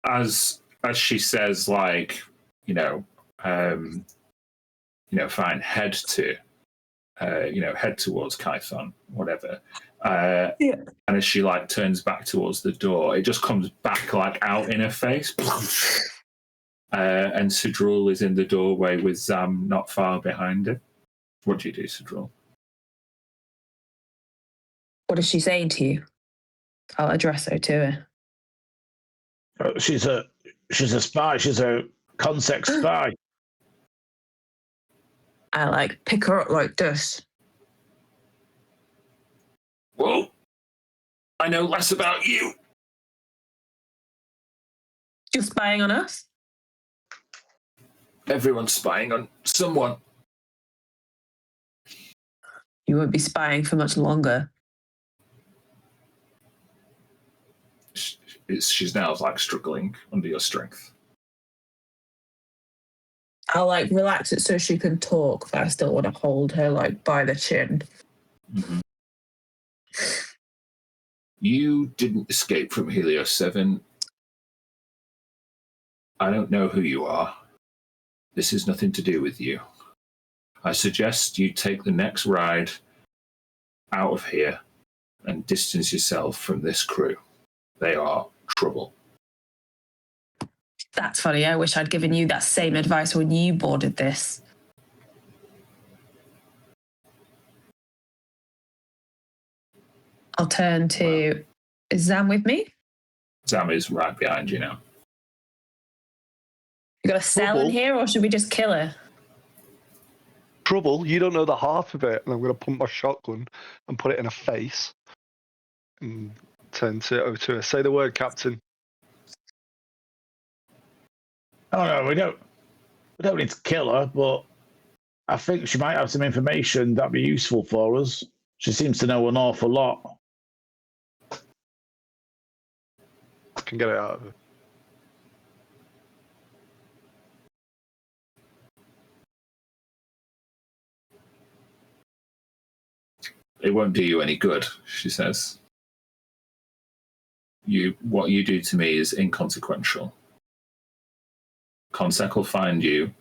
As she says, like, fine, head towards Kython, whatever. And as she like turns back towards the door, it just comes back like out in her face. And Sidrul is in the doorway with Zam not far behind him. What do you do, Sidrul? What is she saying to you? I'll address her to her. She's a spy. She's a consec spy. I like pick her up like this. Well, I know less about you. You're spying on us? Everyone's spying on someone. You won't be spying for much longer. She's now like struggling under your strength. I'll like relax it so she can talk, but I still want to hold her like by the chin. Mm-hmm. You didn't escape from Helios 7. I don't know who you are. This has nothing to do with you. I suggest you take the next ride out of here and distance yourself from this crew. They are trouble. That's funny. I wish I'd given you that same advice when you boarded this. I'll turn to... Is Zam with me? Zam is right behind you now. You got a cell in Trouble. here, or should we just kill her? Trouble, you don't know the half of it, and I'm going to pump my shotgun and put it in her face. And turn to her. Say the word, Captain. Oh no, we don't need to kill her, but I think she might have some information that'd be useful for us. She seems to know an awful lot. I can get it out of her. It won't do you any good, she says. What you do to me is inconsequential. Consec will find you,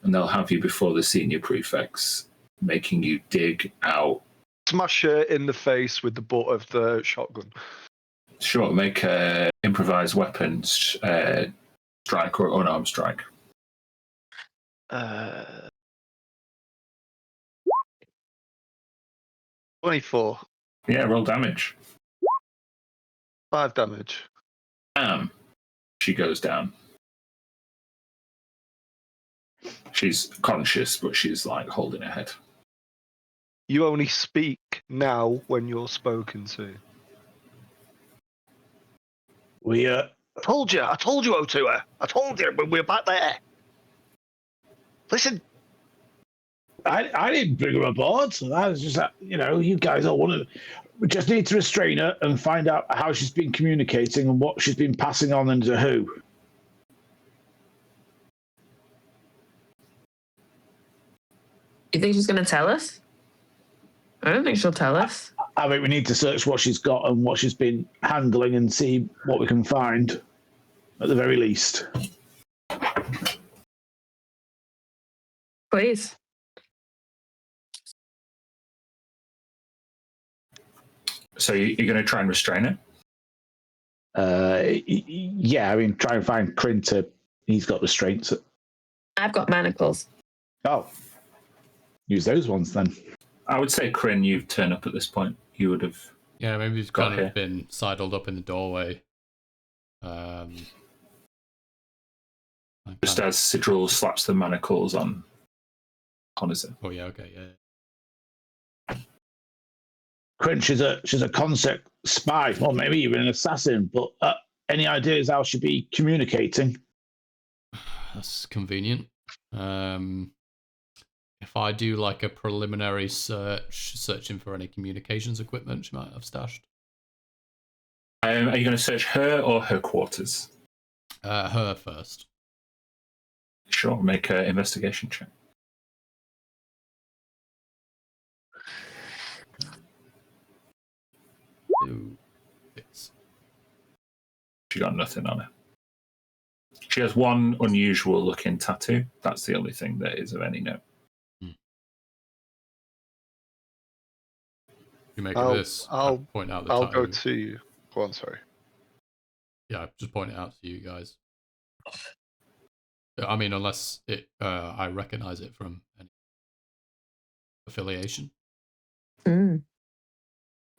and they'll have you before the senior prefects, making you dig out. Smash her in the face with the butt of the shotgun. Sure, make a improvised weapons strike or unarmed strike. 24. Yeah, roll damage. 5 damage. Bam! She goes down. She's conscious, but she's like holding her head. You only speak now when you're spoken to. I told you, O2. I told you when we were back there. Listen. I didn't bring her aboard. I was just, you guys all want to. We just need to restrain her and find out how she's been communicating and what she's been passing on and to who. You think she's going to tell us? I don't think she'll tell us. I think we need to search what she's got and what she's been handling and see what we can find, at the very least. Please. So you're going to try and restrain her? Yeah, I mean, try and find Crin he's got restraints. I've got manacles. Oh. Use those ones then. I would say, Crin, you've turned up at this point. You would have. Yeah, maybe he's kind of been sidled up in the doorway. Just as Sidril slaps the manacles on Connison. Oh yeah, okay, yeah. Crin, she's a concept spy, or maybe even an assassin. But any ideas how she'd be communicating? That's convenient. If I do like a preliminary searching for any communications equipment she might have stashed. Are you going to search her or her quarters? Her first. Sure, make an investigation check. She got nothing on her. She has one unusual looking tattoo. That's the only thing that is of any note. You make this. I'll point out the I'll tattoo. go to you. Go on, sorry. Yeah, just point it out to you guys. I mean, unless I recognize it from any affiliation. Mm.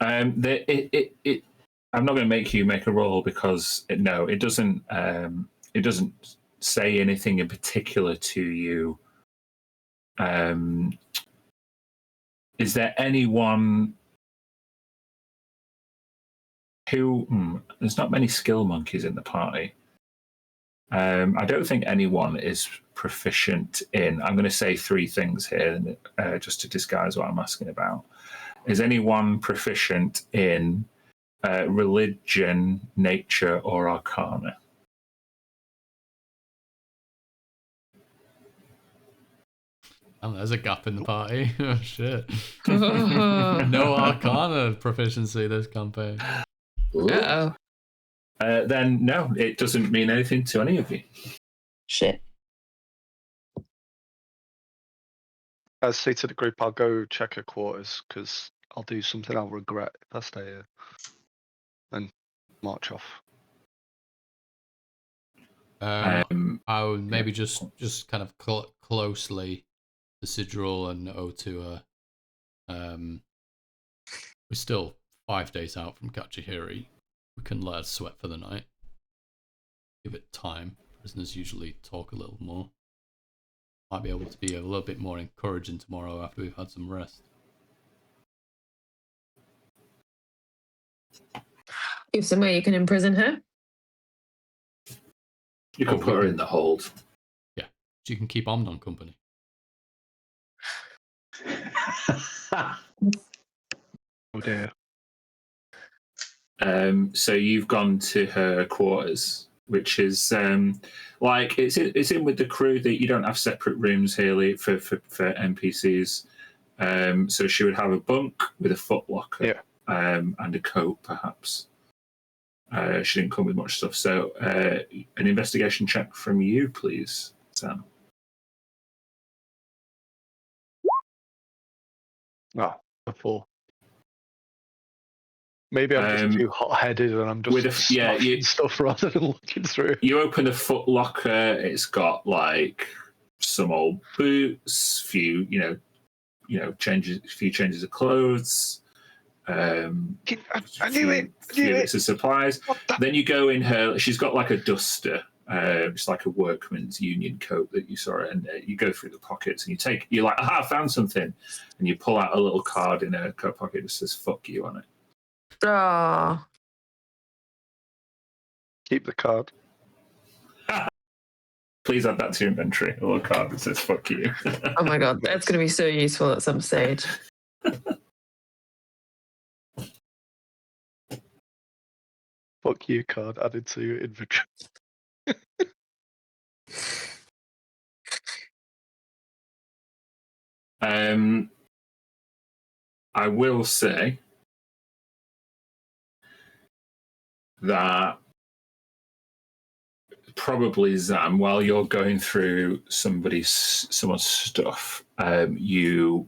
I'm not going to make you make a roll because it doesn't. It doesn't say anything in particular to you. Is there anyone who? There's not many skill monkeys in the party. I don't think anyone is proficient in. I'm going to say 3 things here, just to disguise what I'm asking about. Is anyone proficient in religion, nature, or arcana? Oh, there's a gap in the party. Oh, shit. No arcana proficiency this campaign. Uh-oh. Then no, it doesn't mean anything to any of you. Shit. I say to the group, I'll go check her quarters because I'll do something I'll regret if I stay here. And march off. I would maybe just kind of closely to Sidril and O2. We're still 5 days out from Kachihiri. We can let her sweat for the night. Give it time Prisoners usually talk a little more. Might be able to be a little bit more encouraging tomorrow after we've had some rest. You have somewhere you can imprison her? You can put her in the hold. Yeah, so you can keep Omnon company. Oh dear. So you've gone to her quarters, which is like it's in with the crew. That you don't have separate rooms here for NPCs. So she would have a bunk with a footlocker, and a coat, perhaps. She didn't come with much stuff. So an investigation check from you, please, Sam. Oh, a 4. Maybe I'm just too hot-headed and I'm just smashing stuff rather than looking through. You open the footlocker. It's got like some old boots, few changes of clothes. I knew it. Few bits of supplies. Then you go in her. She's got like a duster. It's like a workman's union coat that you saw, and you go through the pockets and you're like, I found something, and you pull out a little card in her coat pocket that says "fuck you" on it. Oh. Keep the card. Please add that to your inventory. A little card that says "fuck you." Oh my god, that's going to be so useful at some stage. Fuck you card added to your inventory. I will say that probably Zam, while you're going through someone's stuff, you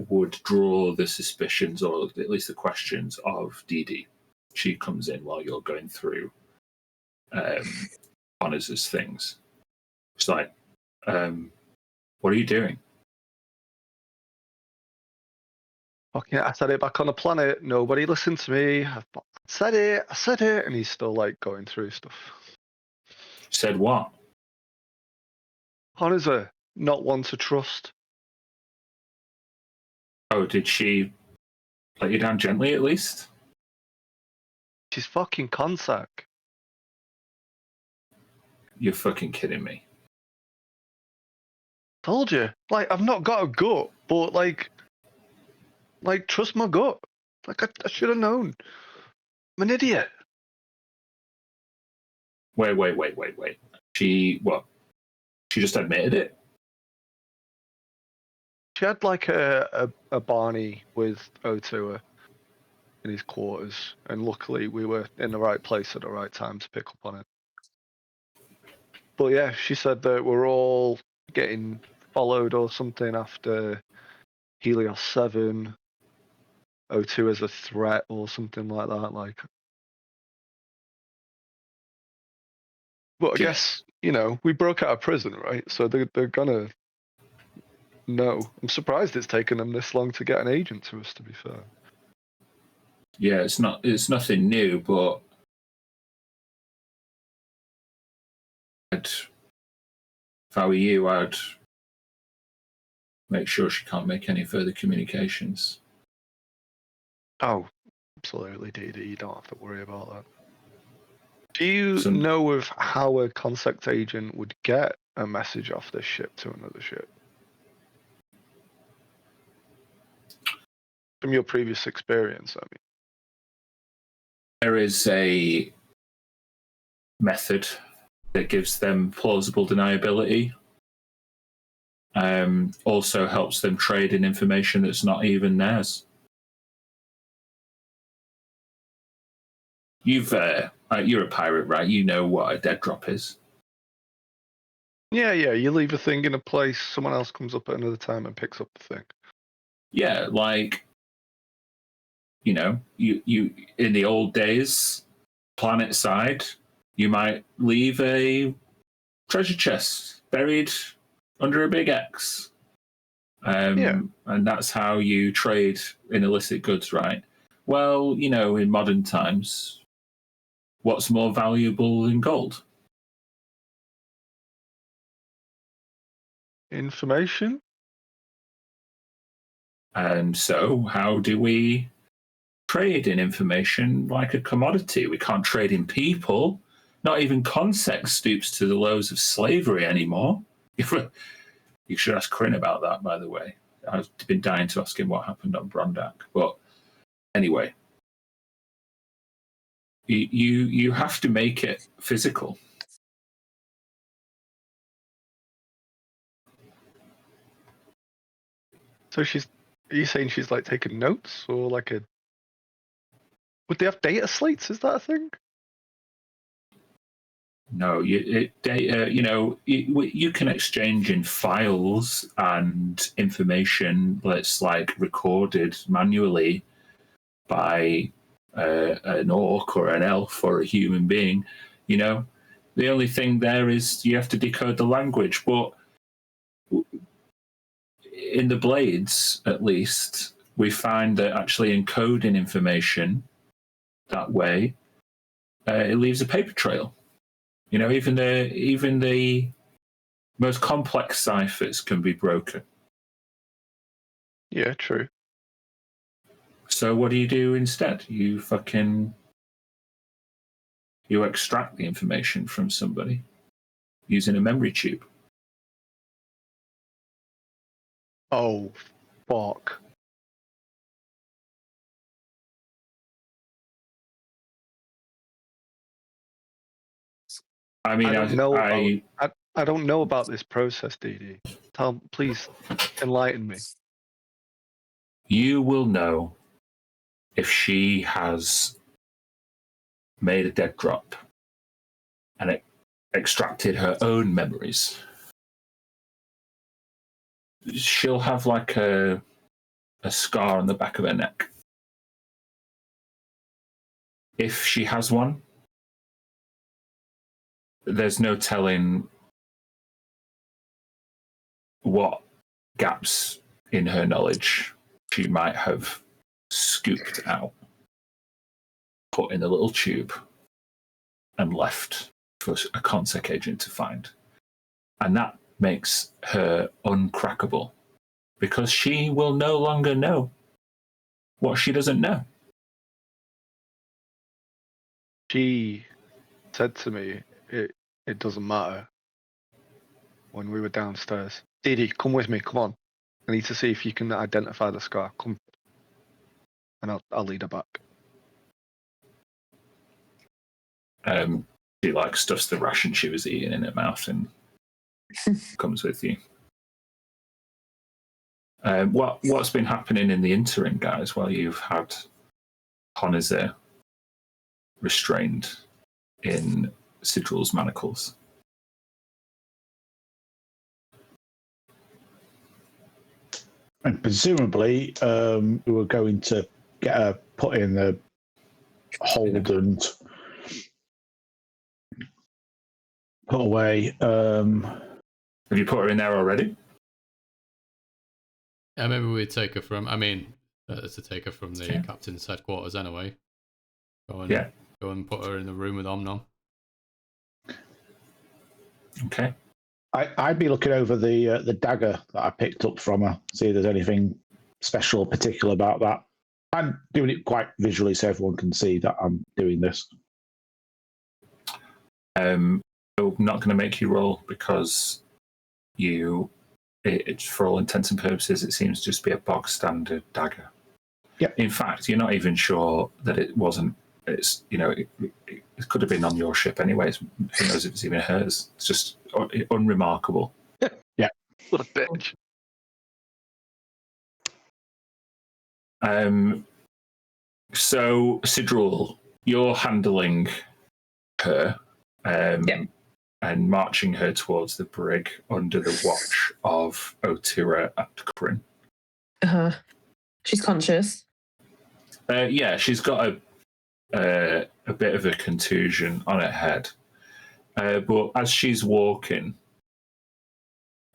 would draw the suspicions, or at least the questions, of Dee Dee. She comes in while you're going through Connors' things. It's like, what are you doing? Fucking, I said it back on the planet. Nobody listened to me. I said it, and he's still like going through stuff. Said what? Connor's not one to trust. Oh, did she let you down gently at least? She's fucking Consac. You're fucking kidding me. Told you. Like, I've not got a gut, but like trust my gut. Like, I should have known. I'm an idiot. Wait. She just admitted it? She had like a Barney with O2 in his quarters, and luckily we were in the right place at the right time to pick up on it. But yeah, she said that we're all getting followed or something after Helios 7. O2 as a threat or something like that. Like, but I guess, we broke out of prison, right? So they're gonna know. I'm surprised it's taken them this long to get an agent to us, to be fair. Yeah, it's nothing new, but if I were you, I'd make sure she can't make any further communications. Oh, absolutely, Dee Dee. You don't have to worry about that. Do you know of how a contact agent would get a message off this ship to another ship? From your previous experience, I mean. There is a method that gives them plausible deniability. Also helps them trade in information that's not even theirs. You're a pirate, right? You know what a dead drop is. Yeah. You leave a thing in a place, someone else comes up at another time and picks up the thing. Yeah, like, you in the old days, planet side, you might leave a treasure chest buried under a big X. And that's how you trade in illicit goods, right? Well, in modern times, what's more valuable than gold? Information? So how do we trade in information like a commodity? We can't trade in people. Not even Consec stoops to the lows of slavery anymore. You should ask Kryn about that, by the way. I've been dying to ask him what happened on Brondak. But anyway, you have to make it physical. So are you saying she's like taking notes or like a? Would they have data slates? Is that a thing? No, data. You can exchange in files and information that's like recorded manually by an orc or an elf or a human being. The only thing there is you have to decode the language. But in the Blades, at least, we find that actually encoding information that way, it leaves a paper trail. Even the most complex ciphers can be broken. Yeah, true. So what do you do instead? You extract the information from somebody using a memory tube. Oh, fuck. I mean, I don't know about this process, DD. Please enlighten me. You will know if she has made a dead drop and extracted her own memories. She'll have like a scar on the back of her neck. If she has one, there's no telling what gaps in her knowledge she might have scooped out, put in a little tube, and left for a Consec agent to find. And that makes her uncrackable, because she will no longer know what she doesn't know. She said to me, it doesn't matter, when we were downstairs. Didi, come with me, come on. I need to see if you can identify the scar. Come. And I'll lead her back. She stuffs the ration she was eating in her mouth and comes with you. What's been happening in the interim, guys, while you've had Honazir restrained in Sidrul's manacles? And presumably, we were going to get her put in the hold and put away. Have you put her in there already? Yeah, maybe we'd take her from. I mean, to take her from the captain's headquarters anyway. Go and put her in the room with Omnom. Okay. I'd be looking over the dagger that I picked up from her, see if there's anything special or particular about that. I'm doing it quite visually so everyone can see that I'm doing this. I'm not going to make you roll because it's for all intents and purposes, it seems just be a bog standard dagger. Yep. In fact, you're not even sure that it wasn't. It could have been on your ship anyways. Who knows if it's even hers? It's just unremarkable. Yeah. What a bitch. So, Sidrul, you're handling her and marching her towards the brig under the watch of Otira and Kryn. Uh-huh. She's conscious. Yeah, she's got a bit of a contusion on her head. But as she's walking,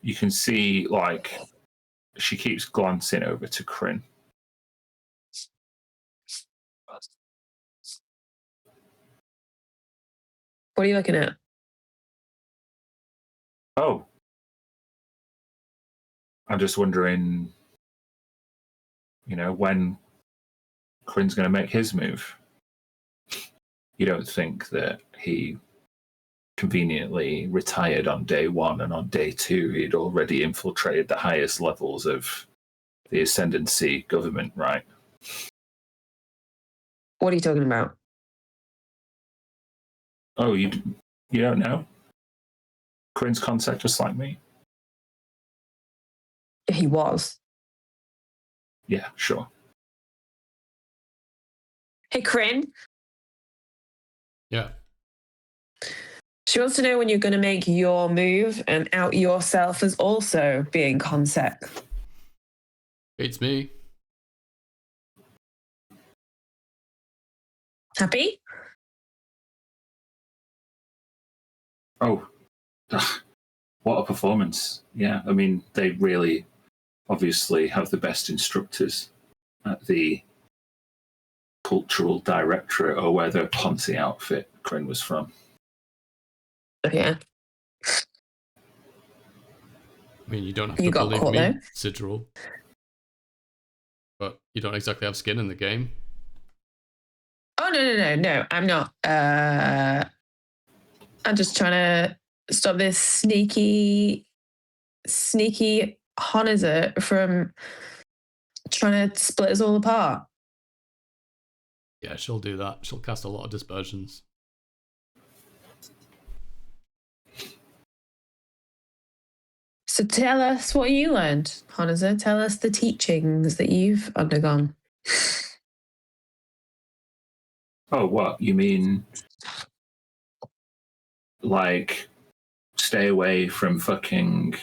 you can see, she keeps glancing over to Kryn. What are you looking at? Oh. I'm just wondering, when Quinn's going to make his move. You don't think that he conveniently retired on day 1 and on day 2 he'd already infiltrated the highest levels of the Ascendancy government, right? What are you talking about? Oh, you don't know? Quinn's contact just like me? He was. Yeah, sure. Hey, Corinne. Yeah. She wants to know when you're going to make your move and out yourself as also being consec. It's me. Happy? Oh, what a performance. Yeah, I mean, they really obviously have the best instructors at the cultural directorate, or where the Ponzi outfit Quinn was from. Yeah. I mean, you don't have You to got believe caught, me, though. Sigil. But you don't exactly have skin in the game. Oh, no. I'm not. I'm just trying to stop this sneaky Honizer from trying to split us all apart. Yeah, she'll do that. She'll cast a lot of dispersions. So tell us what you learned, Honizer. Tell us the teachings that you've undergone. Oh, what? You mean like stay away from fucking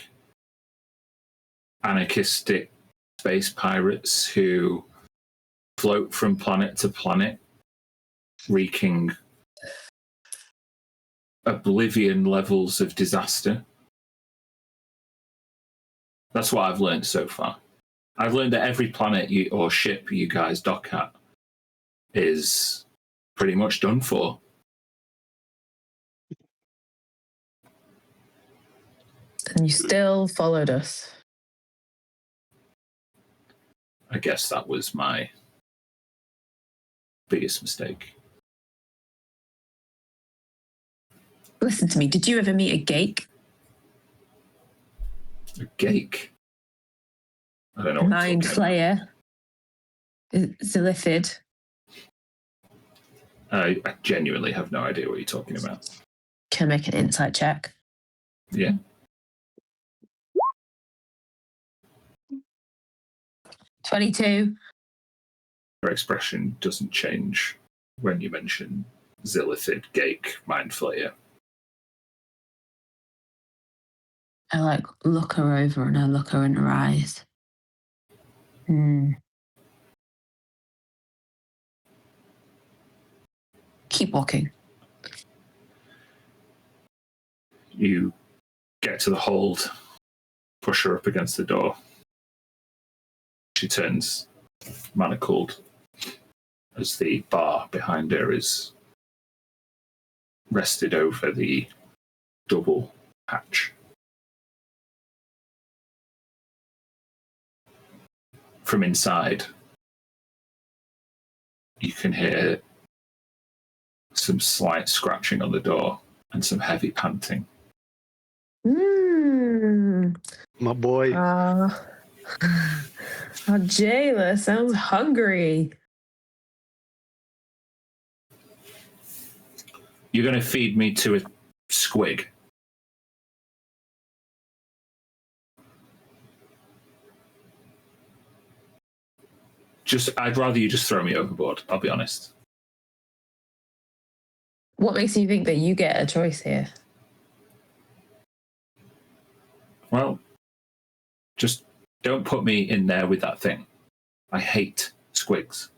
anarchistic space pirates who float from planet to planet, wreaking oblivion levels of disaster? That's what I've learned so far. I've learned that every planet or ship you guys dock at is pretty much done for. And you still followed us. I guess that was my biggest mistake. Listen to me. Did you ever meet a Gake? A Gake? I don't know. Mind Flayer? Zillithid? I genuinely have no idea what you're talking about. Can I make an insight check? Yeah. 22. Your expression doesn't change when you mention Zillithid, Gake, Mind Flayer. I look her over and I look her in her eyes. Keep walking. You get to the hold, push her up against the door. She turns manacled as the bar behind her is rested over the double hatch. From inside, you can hear some slight scratching on the door and some heavy panting. My boy. Jayla sounds hungry. You're going to feed me to a squig. I'd rather you just throw me overboard, I'll be honest. What makes you think that you get a choice here? Well, just don't put me in there with that thing. I hate squigs.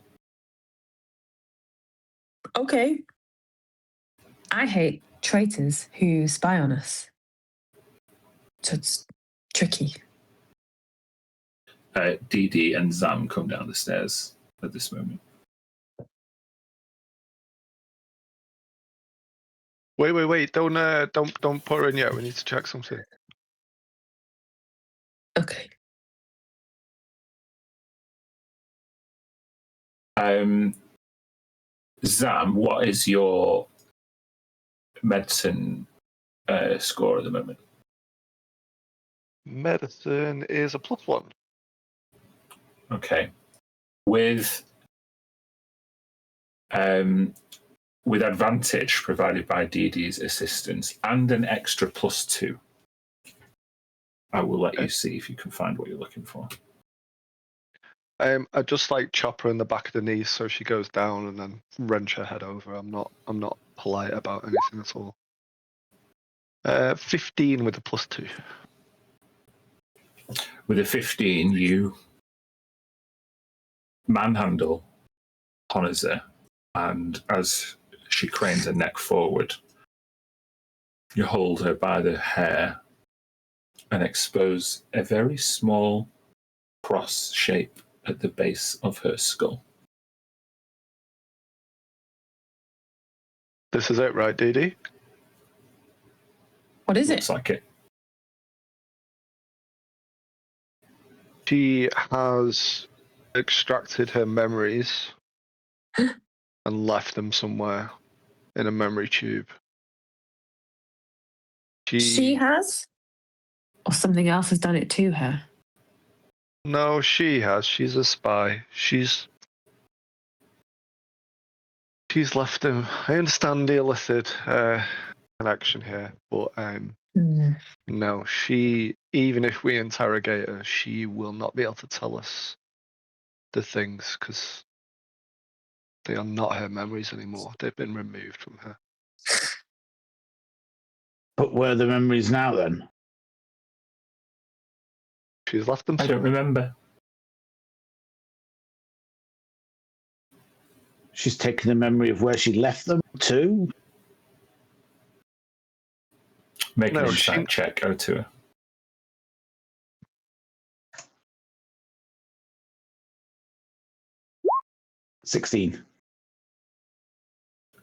Okay. I hate traitors who spy on us. So it's tricky. Dee Dee and Zam come down the stairs at this moment. Wait! Don't put her in yet. We need to check something. Okay. Zam, what is your medicine score at the moment? Medicine is a +1. Okay. With advantage provided by DD's assistance and an extra +2, I will let you see if you can find what you're looking for. I just like chop her in the back of the knees so she goes down and then wrench her head over. I'm not polite about anything at all. 15 with a +2. With a 15, you manhandle Honazer, and as she cranes her neck forward, you hold her by the hair and expose a very small cross shape at the base of her skull. This is it, right, Dee? What is Looks it? like it. She has extracted her memories and left them somewhere in a memory tube. She has? Or something else has done it to her? No, she has. She's a spy. She's left them. I understand the illicit connection here, but no, she, even if we interrogate her, she will not be able to tell us the things because they are not her memories anymore. They've been removed from her. But where are the memories now then? She's left them I don't somewhere. remember. She's taken the memory of where she left them too? Make an No, insight check, go to her. $16.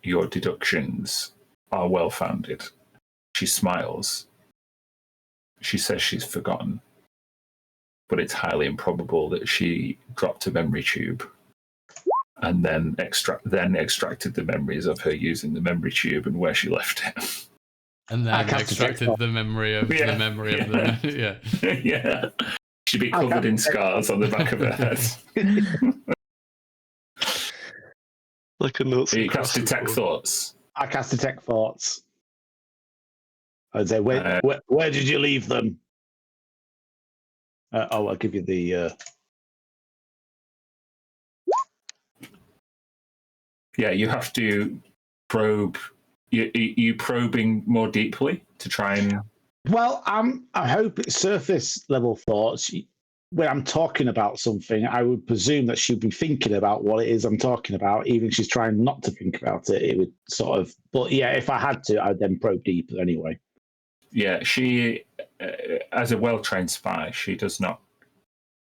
Your deductions are well founded. She smiles. She says she's forgotten, but it's highly improbable that she dropped a memory tube and then extracted the memories of her using the memory tube and where she left it. And then extracted the memory of the memory of the Yeah. She'd be covered in scars on the back of her head. Like a nuts. So you cast detect thoughts. I cast detect thoughts. I'd say, where did you leave them? I'll give you the... Yeah, you have to probe. You probing more deeply to try and... Well, I hope it's surface level thoughts. When I'm talking about something, I would presume that she'd be thinking about what it is I'm talking about. Even if she's trying not to think about it, it would sort of... But yeah, if I had to, I'd then probe deeper anyway. Yeah, she, as a well-trained spy, she does not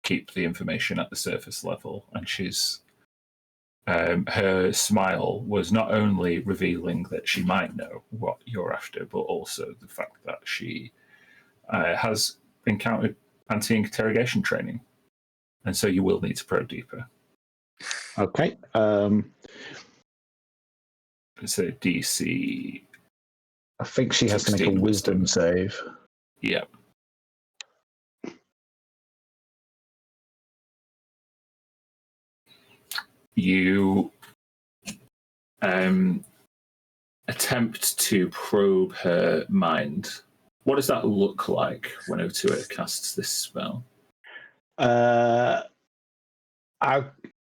keep the information at the surface level, and she's... her smile was not only revealing that she might know what you're after, but also the fact that she has encountered anti-interrogation training. And so you will need to probe deeper. Okay. It's a DC. I think she has to make a wisdom save. Yeah. You attempt to probe her mind. What does that look like when Otua casts this spell? I'm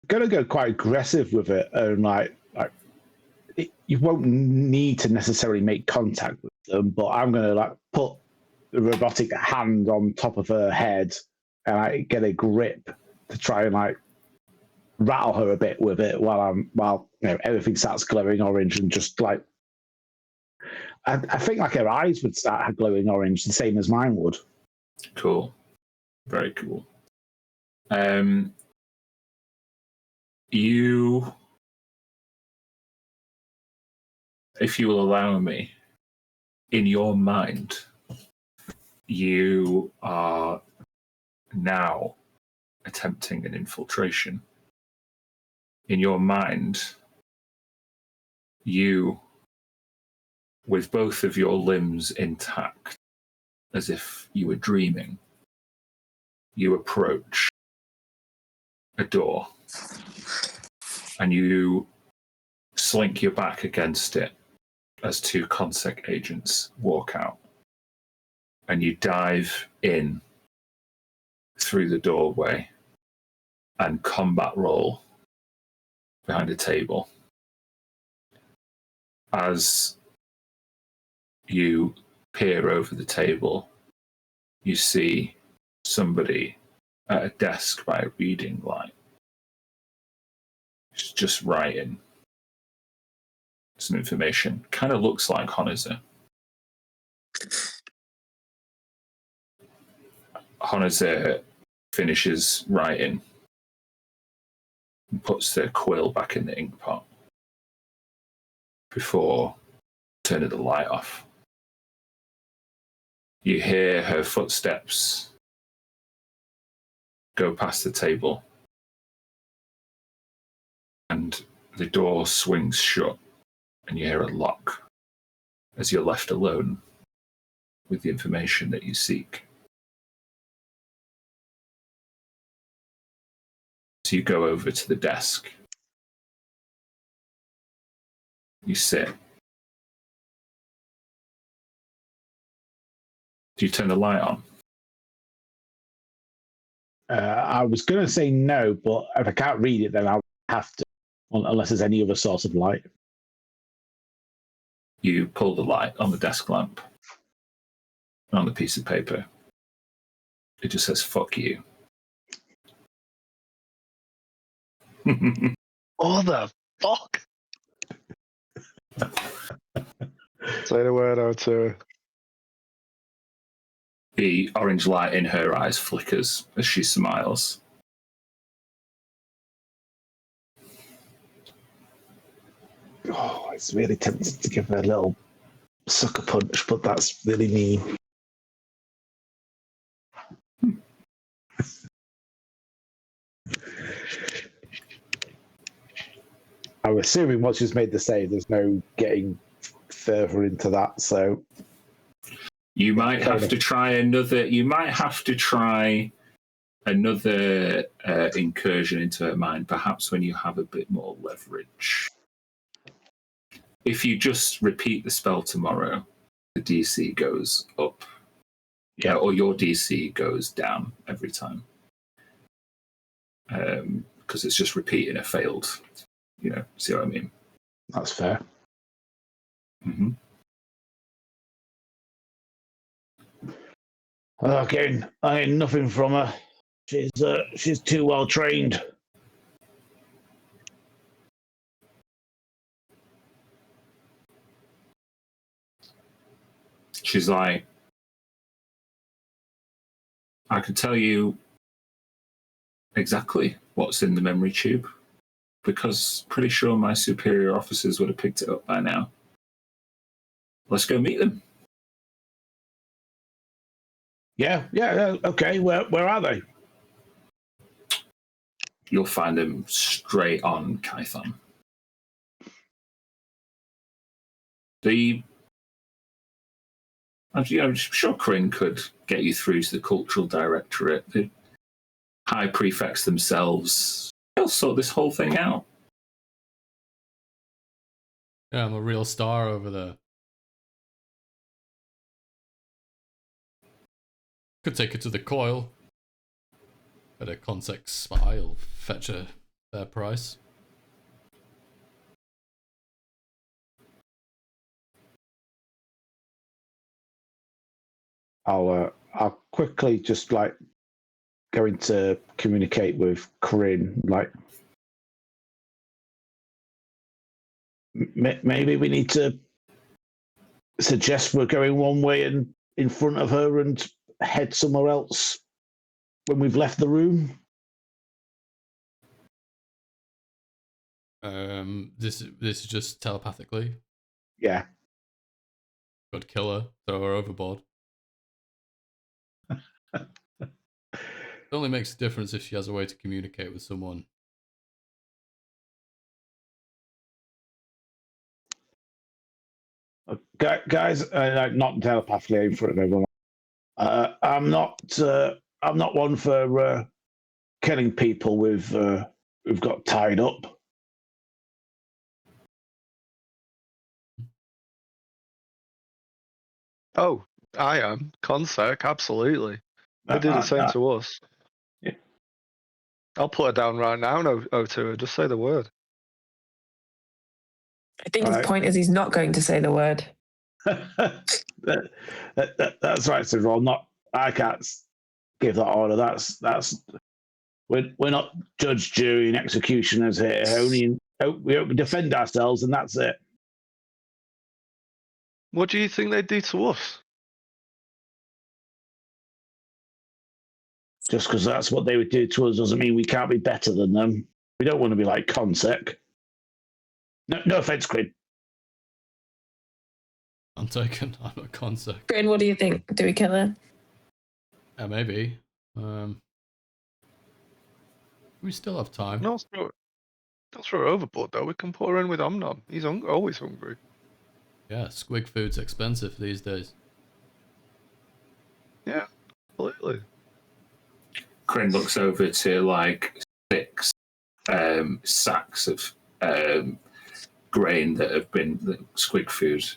gonna go quite aggressive with it, and you won't need to necessarily make contact with them, but I'm gonna put the robotic hand on top of her head and I get a grip to try and rattle her a bit with it while everything starts glowing orange and just I think her eyes would start glowing orange the same as mine would. Cool. Very cool. You, if you will allow me, in your mind, you are now attempting an infiltration in your mind, you, with both of your limbs intact, as if you were dreaming, you approach a door and you slink your back against it as two consec agents walk out, and you dive in through the doorway and combat roll behind a table. As you peer over the table, you see somebody at a desk by a reading light. She's just writing some information. Kind of looks like Honozer. Honozer finishes writing and puts the quill back in the ink pot before turning the light off. You hear her footsteps go past the table, and the door swings shut, and you hear a lock as you're left alone with the information that you seek. So you go over to the desk. You sit. Do you turn the light on? I was going to say no, but if I can't read it, then I'll have to, unless there's any other source of light. You pull the light on the desk lamp, on the piece of paper. It just says, "Fuck you." Oh, the fuck! Say the word out to her. The orange light in her eyes flickers as she smiles. Oh, it's really tempting to give her a little sucker punch, but that's really mean. I'm assuming once she's made the save, there's no getting further into that. So you might have to try another. You might have to try another incursion into her mind, perhaps when you have a bit more leverage. If you just repeat the spell tomorrow, the DC goes up. Yeah, or your DC goes down every time. Because it's just repeating a failed. You know, see what I mean? That's fair. Mm-hmm. Again, I ain't nothing from her. She's too well trained. She's like, I can tell you exactly what's in the memory tube, because pretty sure my superior officers would have picked it up by now. Let's go meet them. Yeah, okay. Where are they? You'll find them straight on Kython. I'm sure Kryn could get you through to the cultural directorate. The high prefects themselves, they'll sort this whole thing out. Yeah, I'm a real star over there. Could take it to the coil. At a Consex spy, will fetch a fair price. I'll quickly just like going to communicate with Corinne. Like, maybe we need to suggest we're going one way and in front of her and head somewhere else when we've left the room. This is just telepathically. Yeah. Could kill her, throw her overboard. It only makes a difference if she has a way to communicate with someone guys, not telepathically aim for it. Everyone. I'm not one for killing people we've got tied up. Oh, I am. Consec, absolutely. They did the same to us. Yeah. I'll put her down right now, O2. Just say the word. I think his point is he's not going to say the word. That's right, Cyril. I can't give that order. We're not judge, jury, and executioners here. We defend ourselves, and that's it. What do you think they'd do to us? Just because that's what they would do to us doesn't mean we can't be better than them. We don't want to be like Consec. No offense, Quinn. I'm taken. I'm a Consec. Grin, what do you think? Do we kill her? Yeah, maybe. We still have time. No, don't throw her overboard though. We can put her in with Omnom. He's always hungry. Yeah, squig food's expensive these days. Yeah, completely. Kryn looks over to like 6 sacks of grain that have been squig food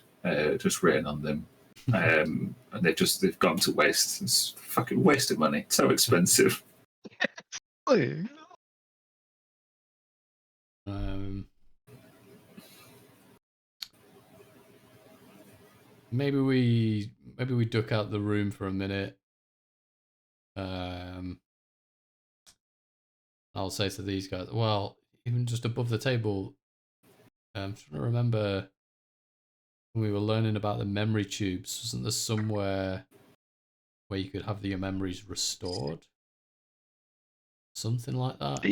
just written on them, and they've gone to waste. It's fucking waste of money. So expensive. Maybe we duck out the room for a minute. I'll say to these guys, well, even just above the table, I'm trying to remember when we were learning about the memory tubes. Wasn't there somewhere where you could have your memories restored? Something like that?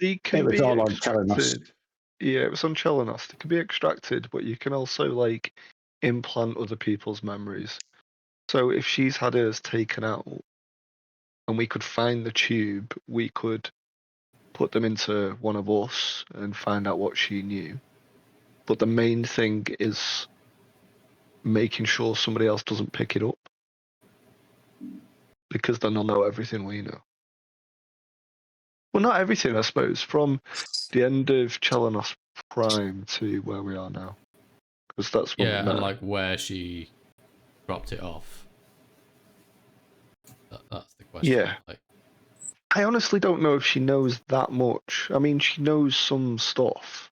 They can be all on extracted. Yeah, it was on Chelanos. They can be extracted, but you can also like implant other people's memories. So if she's had hers taken out and we could find the tube, we could put them into one of us and find out what she knew. But the main thing is making sure somebody else doesn't pick it up, because then they'll know everything we know. Well, not everything, I suppose, from the end of Chelanos Prime to where we are now. Because that's what and like where she dropped it off. That's the question. Yeah. I honestly don't know if she knows that much. I mean, she knows some stuff,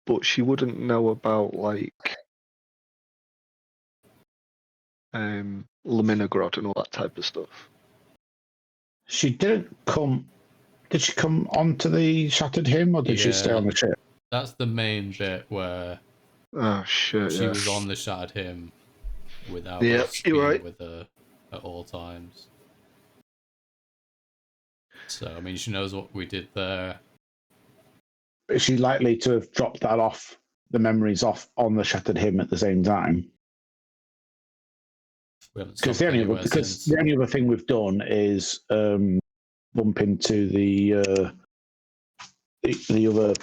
but she wouldn't know about like Laminagrod and all that type of stuff. She didn't come. Did she come onto the Shattered Hymn, or did she stay on the ship? That's the main bit where she was on the Shattered Hymn without us being being with her at all times. So, I mean, she knows what we did there. Is she likely to have dropped that off, the memories off on the Shattered Hymn at the same time? Because the only other thing we've done is bump into the other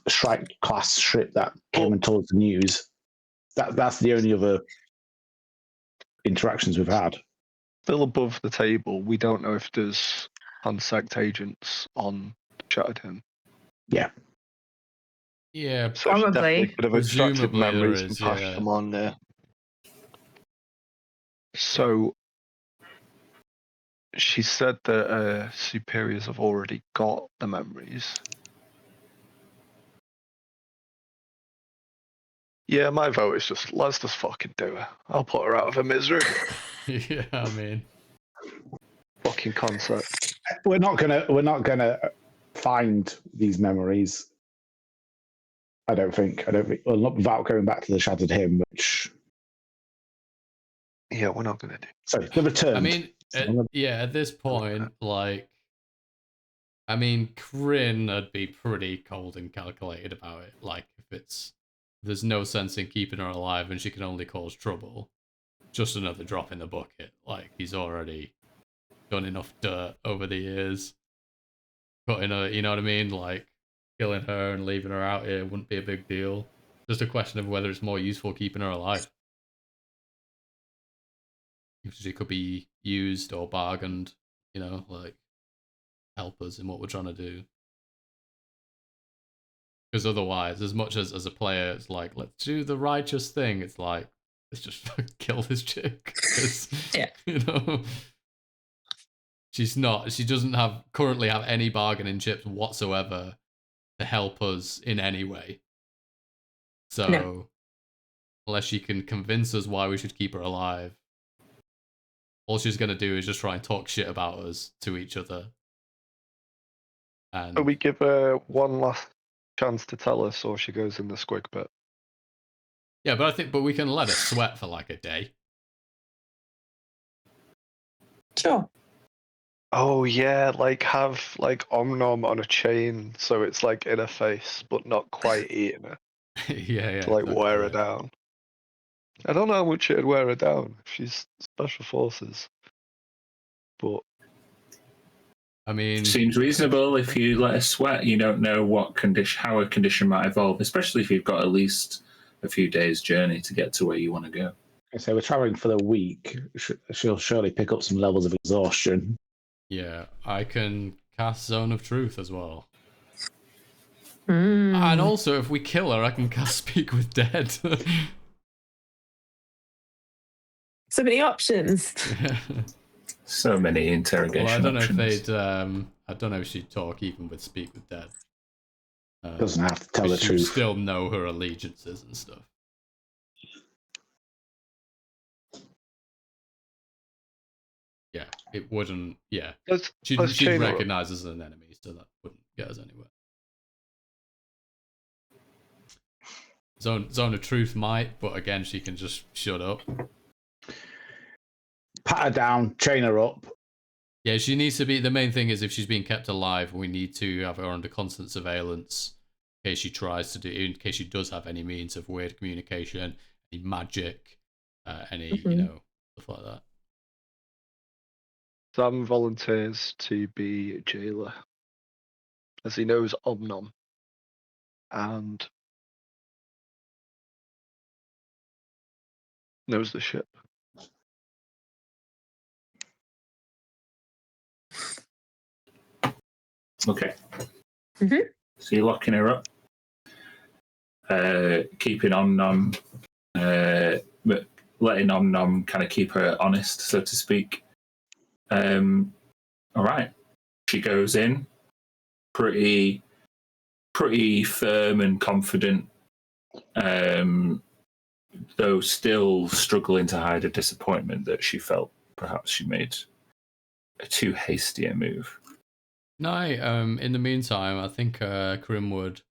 Shrike class ship that came and told us the news. That's the only other interactions we've had. Still above the table, we don't know if there's Consect agents on Shattered Hymn. Yeah. Yeah, so probably. Could have extracted memories and passed them on there. So she said that superiors have already got the memories. Yeah, my vote is let's just fucking do it. I'll put her out of her misery. Yeah, I mean, fucking concept. We're not gonna find these memories. I don't think. Well, not without going back to the Shattered Hymn, which. Yeah, we're not gonna do. Sorry, the return. I mean, at this point, like, I mean, Kryn would be pretty cold and calculated about it. Like, if there's no sense in keeping her alive and she can only cause trouble, just another drop in the bucket. Like, he's already done enough dirt over the years. Putting her, you know what I mean? Like, killing her and leaving her out here wouldn't be a big deal. Just a question of whether it's more useful keeping her alive. She could be used or bargained, you know, like help us in what we're trying to do. Because otherwise, as much as a player, it's like, let's do the righteous thing. It's like, let's just kill this chick. Yeah. You know, she doesn't currently have any bargaining chips whatsoever to help us in any way. So, No. unless she can convince us why we should keep her alive, all she's going to do is just try and talk shit about us to each other. And So we give her one last chance to tell us, or she goes in the squig pit. yeah, but we can let her sweat for like a day. Sure. Oh yeah, like have like Omnom on a chain, so it's like in her face, but not quite eating her. Yeah, To like exactly, wear her yeah. down. I don't know how much it'd wear her down. She's special forces, but I mean, Seems reasonable. If you let her sweat, you don't know how a condition might evolve, especially if you've got at least a few days' journey to get to where you want to go. So we're traveling for the week. She'll surely pick up some levels of exhaustion. yeah, I can cast Zone of Truth as well. Mm. And also, if we kill her, I can cast Speak with Dead. So many options. So many interrogation Well, I don't options. know if they'd. I don't know if she'd talk even with Speak with Dead. Doesn't have to tell the She'd truth. still know her allegiances and stuff. Yeah, it wouldn't. Yeah, let's she'd chain her up. recognize us as an enemy, so that wouldn't get us anywhere. Zone of Truth might, but again, she can just shut up. Pat her down, chain her up. Yeah, she needs to be. The main thing is if she's being kept alive, we need to have her under constant surveillance in case she tries to do. In case she does have any means of weird communication, any magic, any stuff like that. Sam volunteers to be jailer, as he knows Omnom, and knows the ship. Okay. Mhm. So you're locking her up, keeping Omnom, but letting Omnom kind of keep her honest, so to speak. All right. She goes in, pretty firm and confident, though still struggling to hide a disappointment that she felt perhaps she made a too hasty a move. No, in the meantime, I think Krim would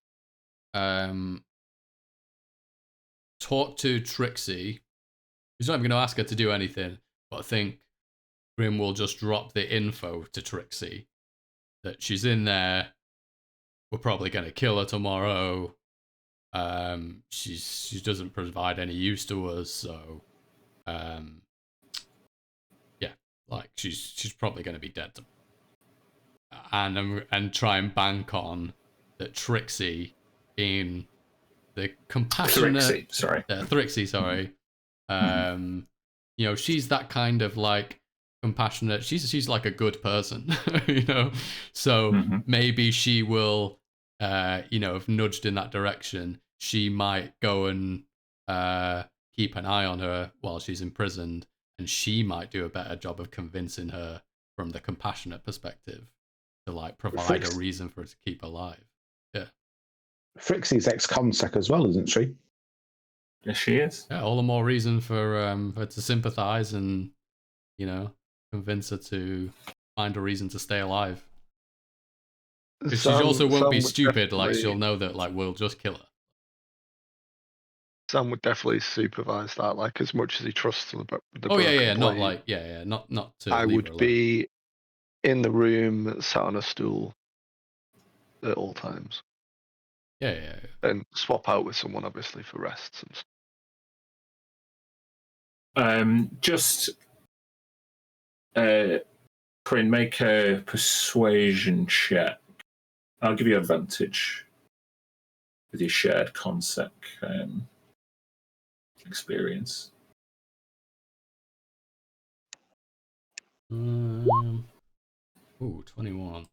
talk to Trixie. He's not even going to ask her to do anything, but I think Krim will just drop the info to Trixie that she's in there. We're probably going to kill her tomorrow. She doesn't provide any use to us, so yeah, like she's probably going to be dead. And try and bank on that Trixie being the compassionate Thrixie, sorry. You know, she's that kind of like compassionate. She's like a good person, you know. So maybe she will, if nudged in that direction, she might go and keep an eye on her while she's imprisoned, and she might do a better job of convincing her from the compassionate perspective to like provide a reason for her to keep alive. Yeah. Frixie's ex-consec as well, isn't she? Yes, she is. Yeah, all the more reason for her to sympathise and, convince her to find a reason to stay alive. Because she also won't be stupid, like she'll know that like we'll just kill her. Sam would definitely supervise that, like as much as he trusts the Not like not to. I leave would her alone. be in the room, sat on a stool at all times. Yeah. And swap out with someone, obviously, for rests and stuff. Just Corinne, make a persuasion check. I'll give you advantage with your shared consec experience. Ooh, 21.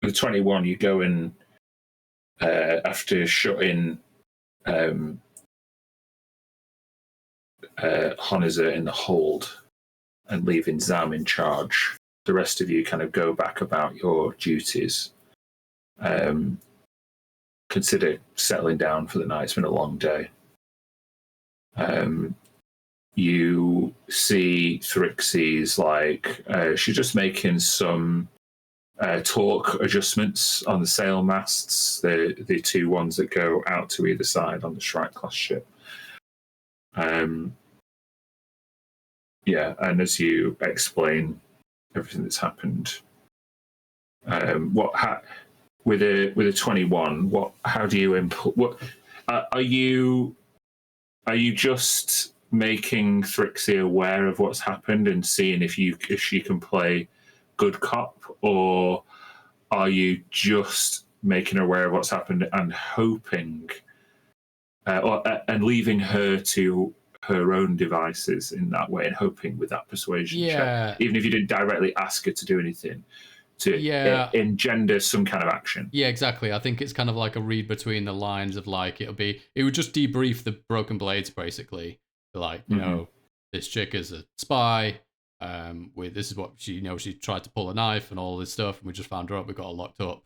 With 21, you go in after shutting Honizer in the hold and leaving Zam in charge. The rest of you kind of go back about your duties. Consider settling down for the night. It's been a long day. You see Thrixie's like she's just making some torque adjustments on the sail masts, the two ones that go out to either side on the Shrike class ship. Yeah, and as you explain everything that's happened, with a 21, how do you input? What are you just making Thrixie aware of what's happened and seeing if she can play good cop, or are you just making her aware of what's happened and hoping, and leaving her to her own devices in that way and hoping with that persuasion check, even if you didn't directly ask her to do anything, to engender some kind of action? Yeah, exactly. I think it's kind of like a read between the lines of like, it would just debrief the Broken Blades basically. Like, you know, this chick is a spy. This is what she, she tried to pull a knife and all this stuff, and we just found her up. We got her locked up.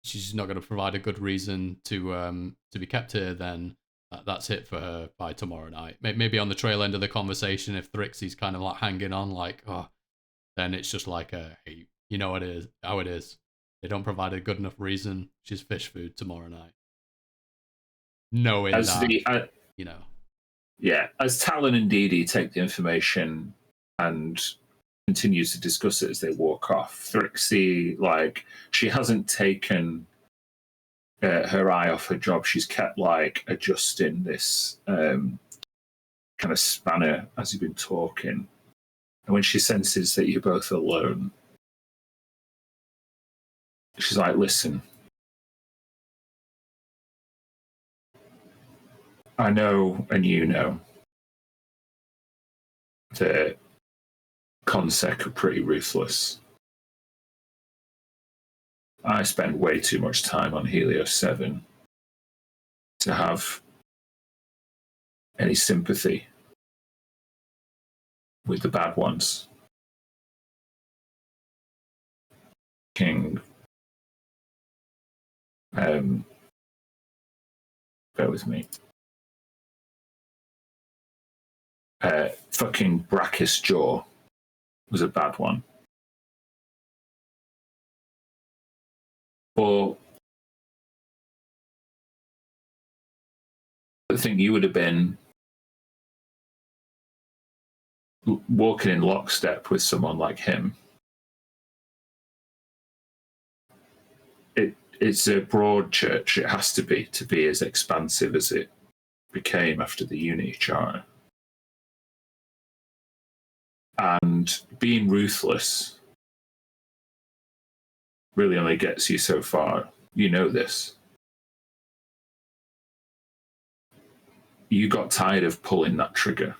She's not going to provide a good reason to be kept here. Then that's it for her by tomorrow night. Maybe on the trail end of the conversation, if Thrixie's kind of like hanging on, like, then it's just like, hey, you know what it is, how it is. They don't provide a good enough reason. She's fish food tomorrow night. Knowing that, Yeah, as Talon and Dee Dee take the information and continues to discuss it as they walk off, Thrixie, like, she hasn't taken her eye off her job. She's kept, like, adjusting this kind of spanner as you've been talking. And when she senses that you're both alone, she's like, listen, I know, and you know, that Consec are pretty ruthless. I spend way too much time on Helios 7 to have any sympathy with the bad ones. King, bear with me. Fucking Brachis Jaw was a bad one. Or I think you would have been walking in lockstep with someone like him. It's a broad church. It has to be as expansive as it became after the Unity Charter. And being ruthless really only gets you so far. You know this. You got tired of pulling that trigger.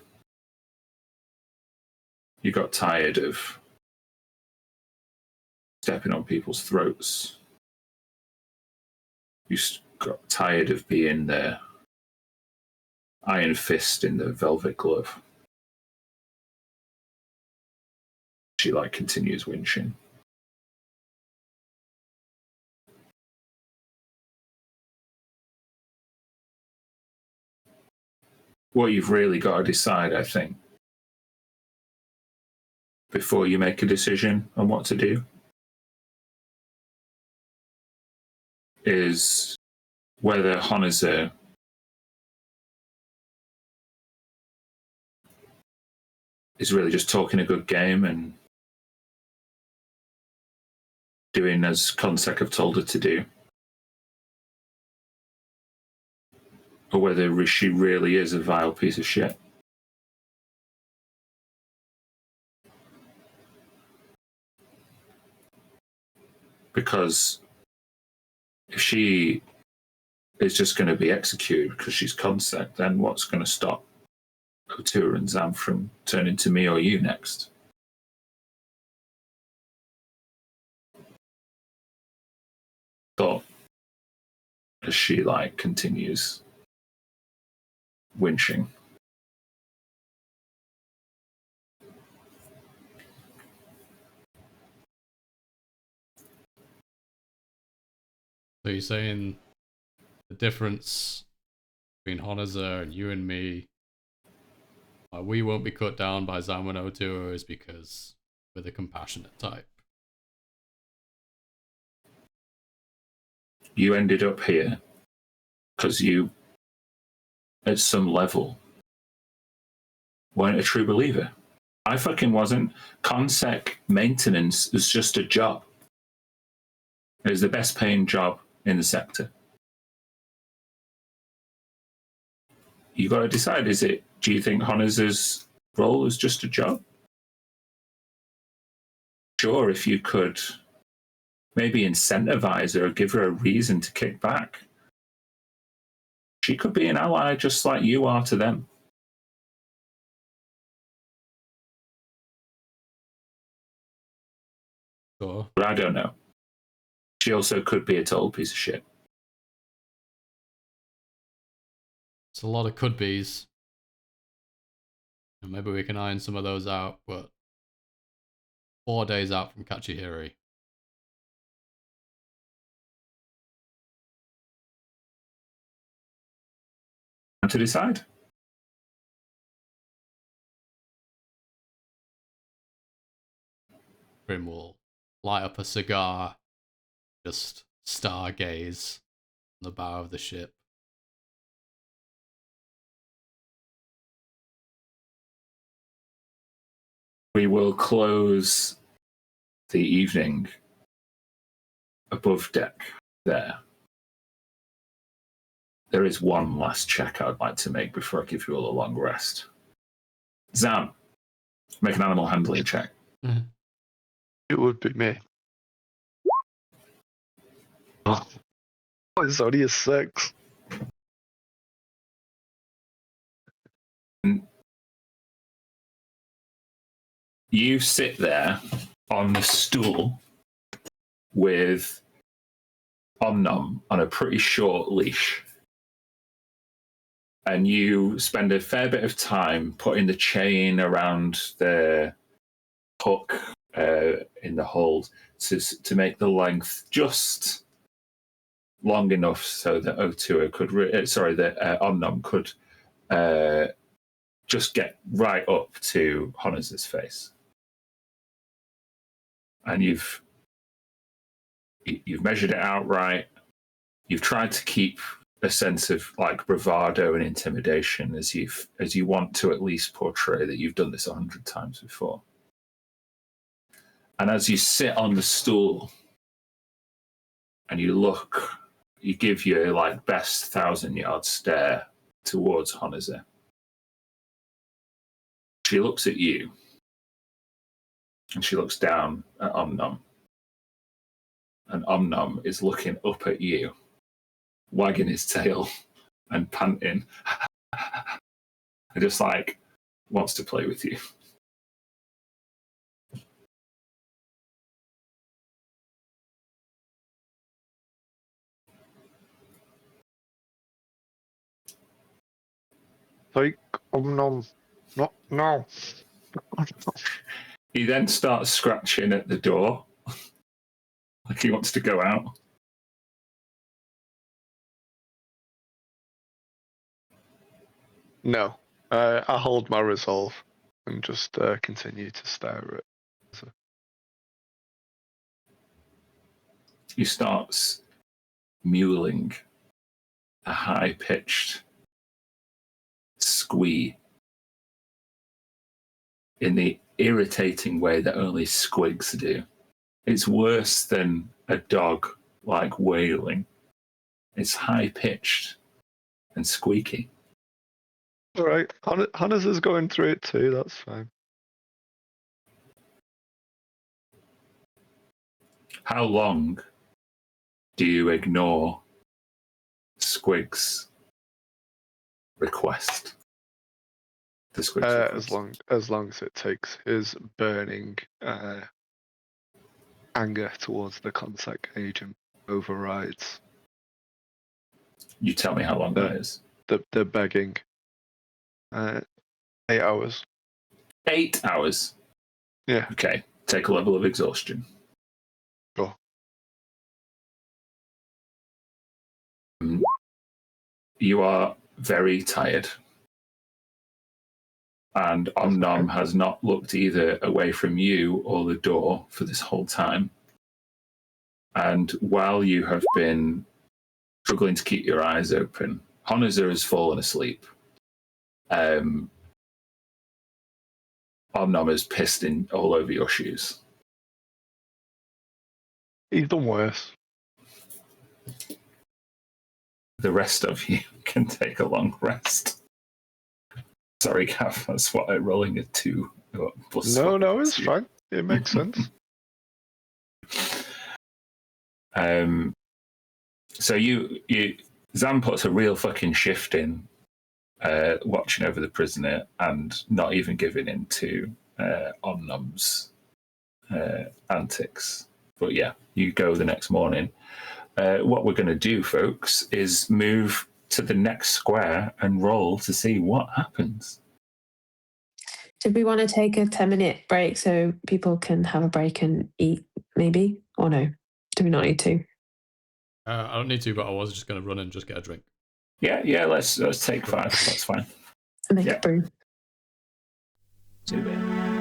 You got tired of stepping on people's throats. You got tired of being the iron fist in the velvet glove. She continues winching. What you've really got to decide, I think, before you make a decision on what to do, is whether Honizer is really just talking a good game and doing as Consec have told her to do, or whether she really is a vile piece of shit. Because if she is just going to be executed because she's consec, then what's going to stop Otua and Zam from turning to me or you next? But as she like continues winching. So you're saying the difference between Honaza and you and me, we won't be cut down by Zam and Otua is because we're the compassionate type. You ended up here because you, at some level, weren't a true believer. I fucking wasn't. Consec maintenance is just a job. It was the best paying job in the sector. You got to decide, do you think Honaza's role is just a job? Sure, if you could maybe incentivize her or give her a reason to kick back. She could be an ally just like you are to them. Sure. But I don't know. She also could be a total piece of shit. It's a lot of could be's. And maybe we can iron some of those out, but 4 days out from Kachihiri. To decide. Grim will light up a cigar, just stargaze on the bow of the ship. We will close the evening above deck there. There is one last check I'd like to make before I give you all a long rest. Zam, make an animal handling check. It would be me. Oh, it's only a 6. You sit there on the stool with Omnom on a pretty short leash. And you spend a fair bit of time putting the chain around the hook in the hold to make the length just long enough so that Otua could, that Omnom could just get right up to Honaza's face. And you've measured it out right. You've tried to keep a sense of like bravado and intimidation as you want to at least portray that you've done this 100 times before. And as you sit on the stool and you give your like best 1,000-yard stare towards Honaza. She looks at you and she looks down at Omnom. And Omnom is looking up at you, wagging his tail and panting. And just like wants to play with you. Like, no. No. He then starts scratching at the door, like he wants to go out. No. I hold my resolve and just continue to stare at it. He starts mewling a high-pitched squee in the irritating way that only squigs do. It's worse than a dog like wailing. It's high-pitched and squeaky. All right. Hannes is going through it too. That's fine. How long do you ignore Squig's request? The Squig's request. As long as it takes his burning anger towards the contact agent overrides. You tell me how long that is. The begging. 8 hours. 8 hours? Yeah. Okay. Take a level of exhaustion. Sure. You are very tired. And Omnom has not looked either away from you or the door for this whole time. And while you have been struggling to keep your eyes open, Honazer has fallen asleep. Omnom is pissed in all over your shoes. He's done worse. The rest of you can take a long rest. Sorry, Gav, that's what I'm rolling a 2. No, it's fine. It makes sense. So Zam puts a real fucking shift in watching over the prisoner and not even giving in to Omnom's antics. But yeah, you go the next morning. What we're going to do, folks, is move to the next square and roll to see what happens. Did we want to take a 10-minute break so people can have a break and eat, maybe? Or no? Do we not need to? I don't need to, but I was just going to run and just get a drink. Yeah. Let's take 5. That's fine. Make a brew. See you later.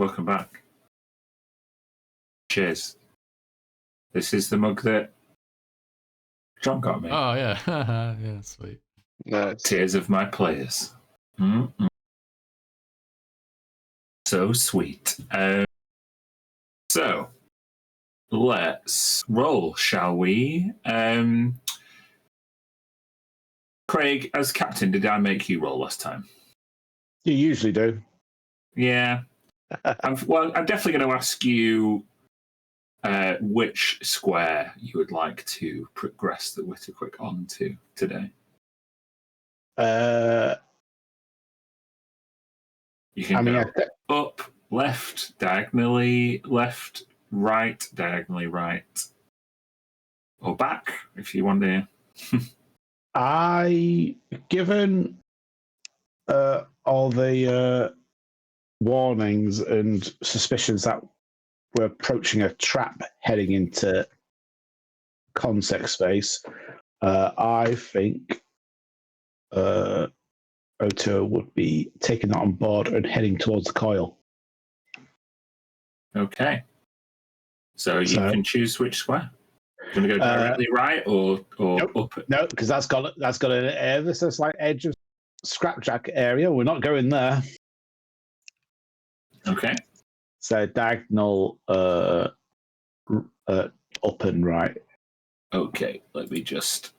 welcome back. Cheers. This is the mug that John got me. Oh, yeah. Yeah, sweet. Nice. Tears of my players. So sweet. So, let's roll, shall we? Craig, as captain, did I make you roll last time? You usually do. Yeah. I'm definitely going to ask you which square you would like to progress the Witterquick onto today. You can go up, left, diagonally left, right, diagonally right, or back if you want to. Given all the warnings and suspicions that we're approaching a trap heading into Consec space, I think Oto would be taking that on board and heading towards the coil. Okay. So you can choose which square. You want to go directly right or nope. up? No, because that's got an ever so slight edge of scrapjack area. We're not going there. Okay. So diagonal up and right. Okay, let me just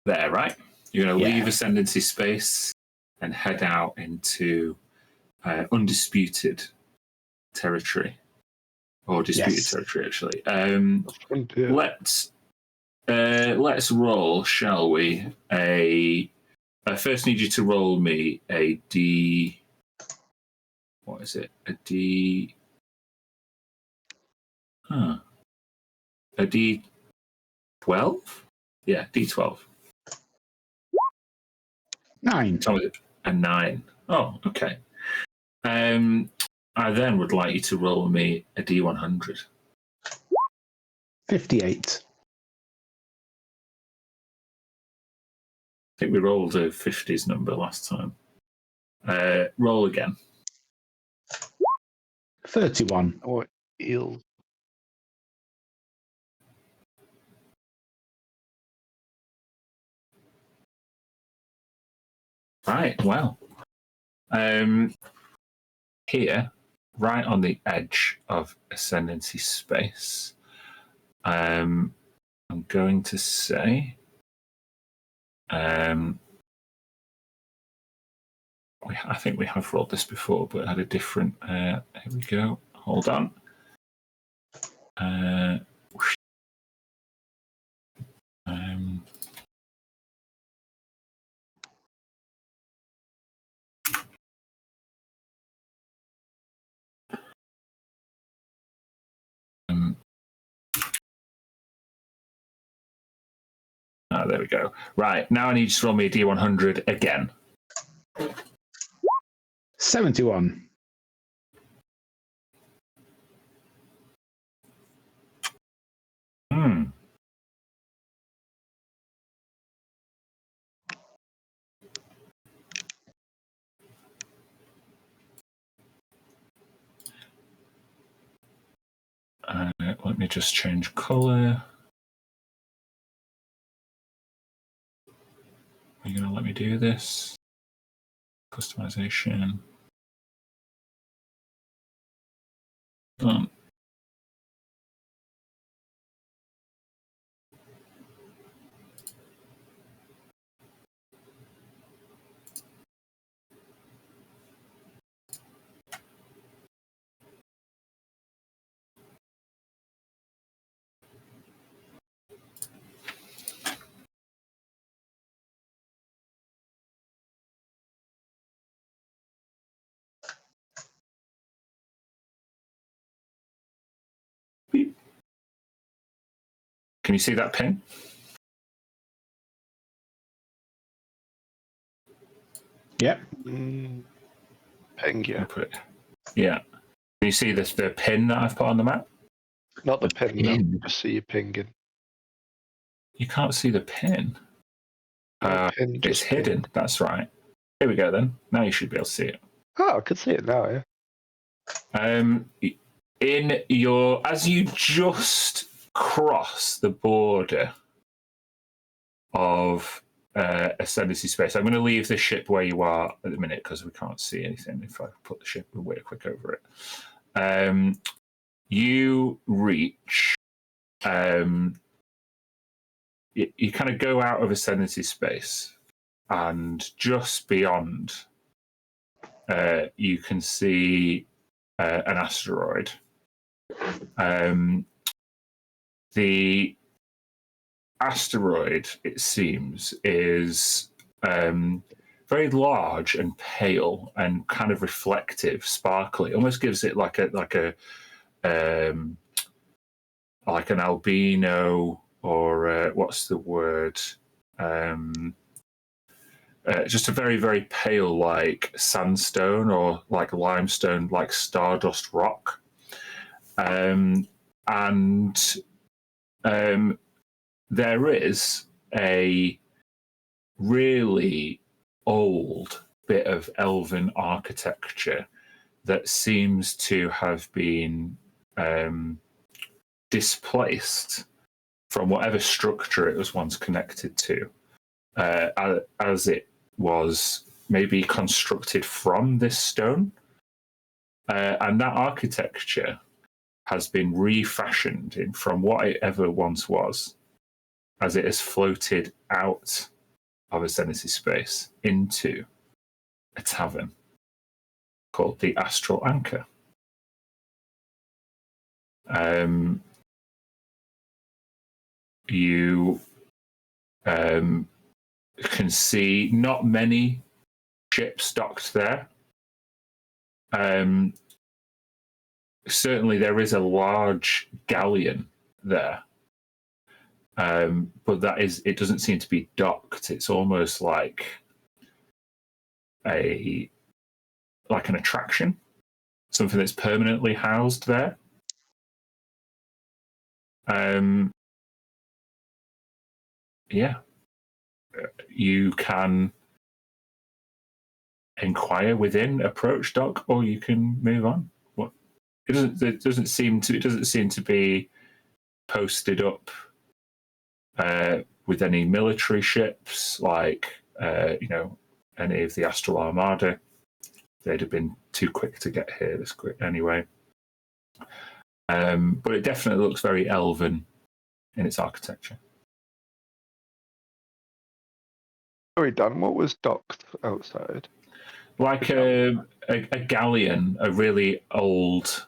there, right? You're going to leave Ascendancy space and head out into undisputed territory. Or disputed territory, actually. Let's roll, shall we? I first need you to roll me a D. What is it? A D. A D12? Yeah, D12. 9. A 9. Oh, okay. I then would like you to roll me a D100. 58. I think we rolled a 50s number last time. Roll again. 31. Oh, ill. Right, well. Here, right on the edge of Ascendancy space, I'm going to say I think we have rolled this before, but had a different. Here we go. Hold on. There we go. Right, now I need you to roll me a D100 again. 71. Let me just change color. Are you going to let me do this? Customization. Done. Beep. Can you see that pin? Yep. Ping, yeah. Yeah. Can you see the pin that I've put on the map? Not the pin, no. I see you pinging. You can't see the pin. Pin It's hidden. That's right. Here we go then. Now you should be able to see it. Oh, I can see it now, yeah. As you just cross the border of ascendancy space, I'm going to leave the ship where you are at the minute because we can't see anything. If I put the ship way quick over it, you reach. You kind of go out of ascendancy space, and just beyond, you can see an asteroid. The asteroid, it seems, is very large and pale and kind of reflective, sparkly. Almost gives it like an albino, or what's the word? Just a very, very pale, like sandstone or like limestone, like stardust rock. There is a really old bit of elven architecture that seems to have been displaced from whatever structure it was once connected to, as it was maybe constructed from this stone. And that architecture has been refashioned from what it ever once was, as it has floated out of ascendancy space into a tavern called the Astral Anchor. You can see not many ships docked there. Certainly there is a large galleon there, but it doesn't seem to be docked. It's almost like an attraction, something that's permanently housed there. You can inquire within, approach dock, or you can move on. It doesn't seem to be posted up with any military ships like any of the Astral Armada. They'd have been too quick to get here this quick anyway. But it definitely looks very elven in its architecture. Sorry, Dan, what was docked outside? Like a galleon, a really old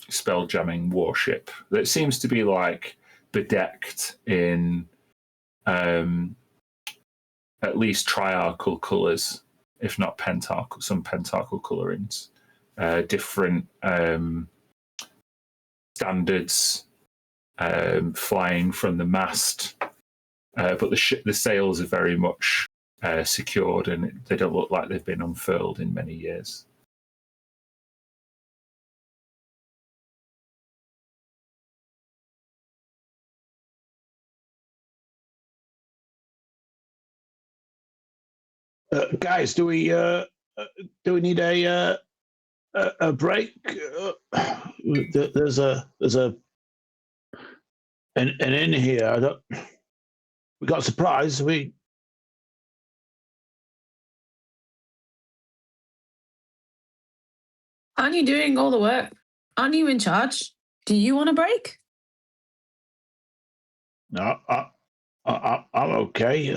spell-jamming warship that seems to be like bedecked in at least triarchal colours, if not pentarchal, some pentarchal colourings, different standards flying from the mast, but the sails are very much secured, and they don't look like they've been unfurled in many years. Guys, do we need a break? There's an inn here. We got a surprise. Aren't you doing all the work? Aren't you in charge? Do you want a break? No, I'm okay.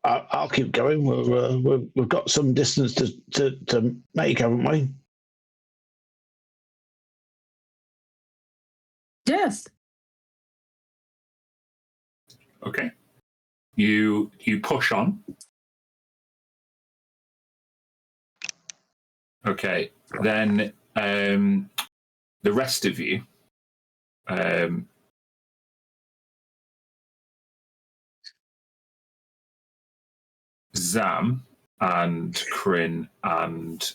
I'll keep going. We've got some distance to make, haven't we? Yes. Okay. You push on. Okay. Then the rest of you Zam and Kryn and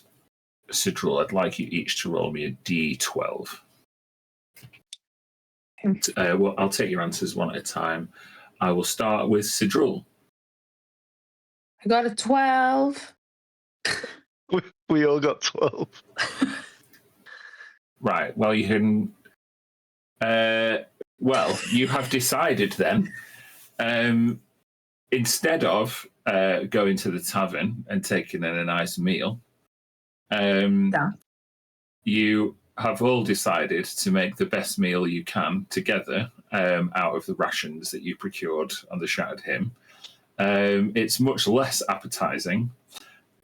Sidrul, I'd like you each to roll me a D12. Well, I'll take your answers one at a time. I will start with Sidrul. I got a 12. We all got 12. Right. Well, you can. Well, you have decided then. Instead of going to the tavern and taking in a nice meal, you have all decided to make the best meal you can together out of the rations that you procured on the Shattered Hymn. It's much less appetizing,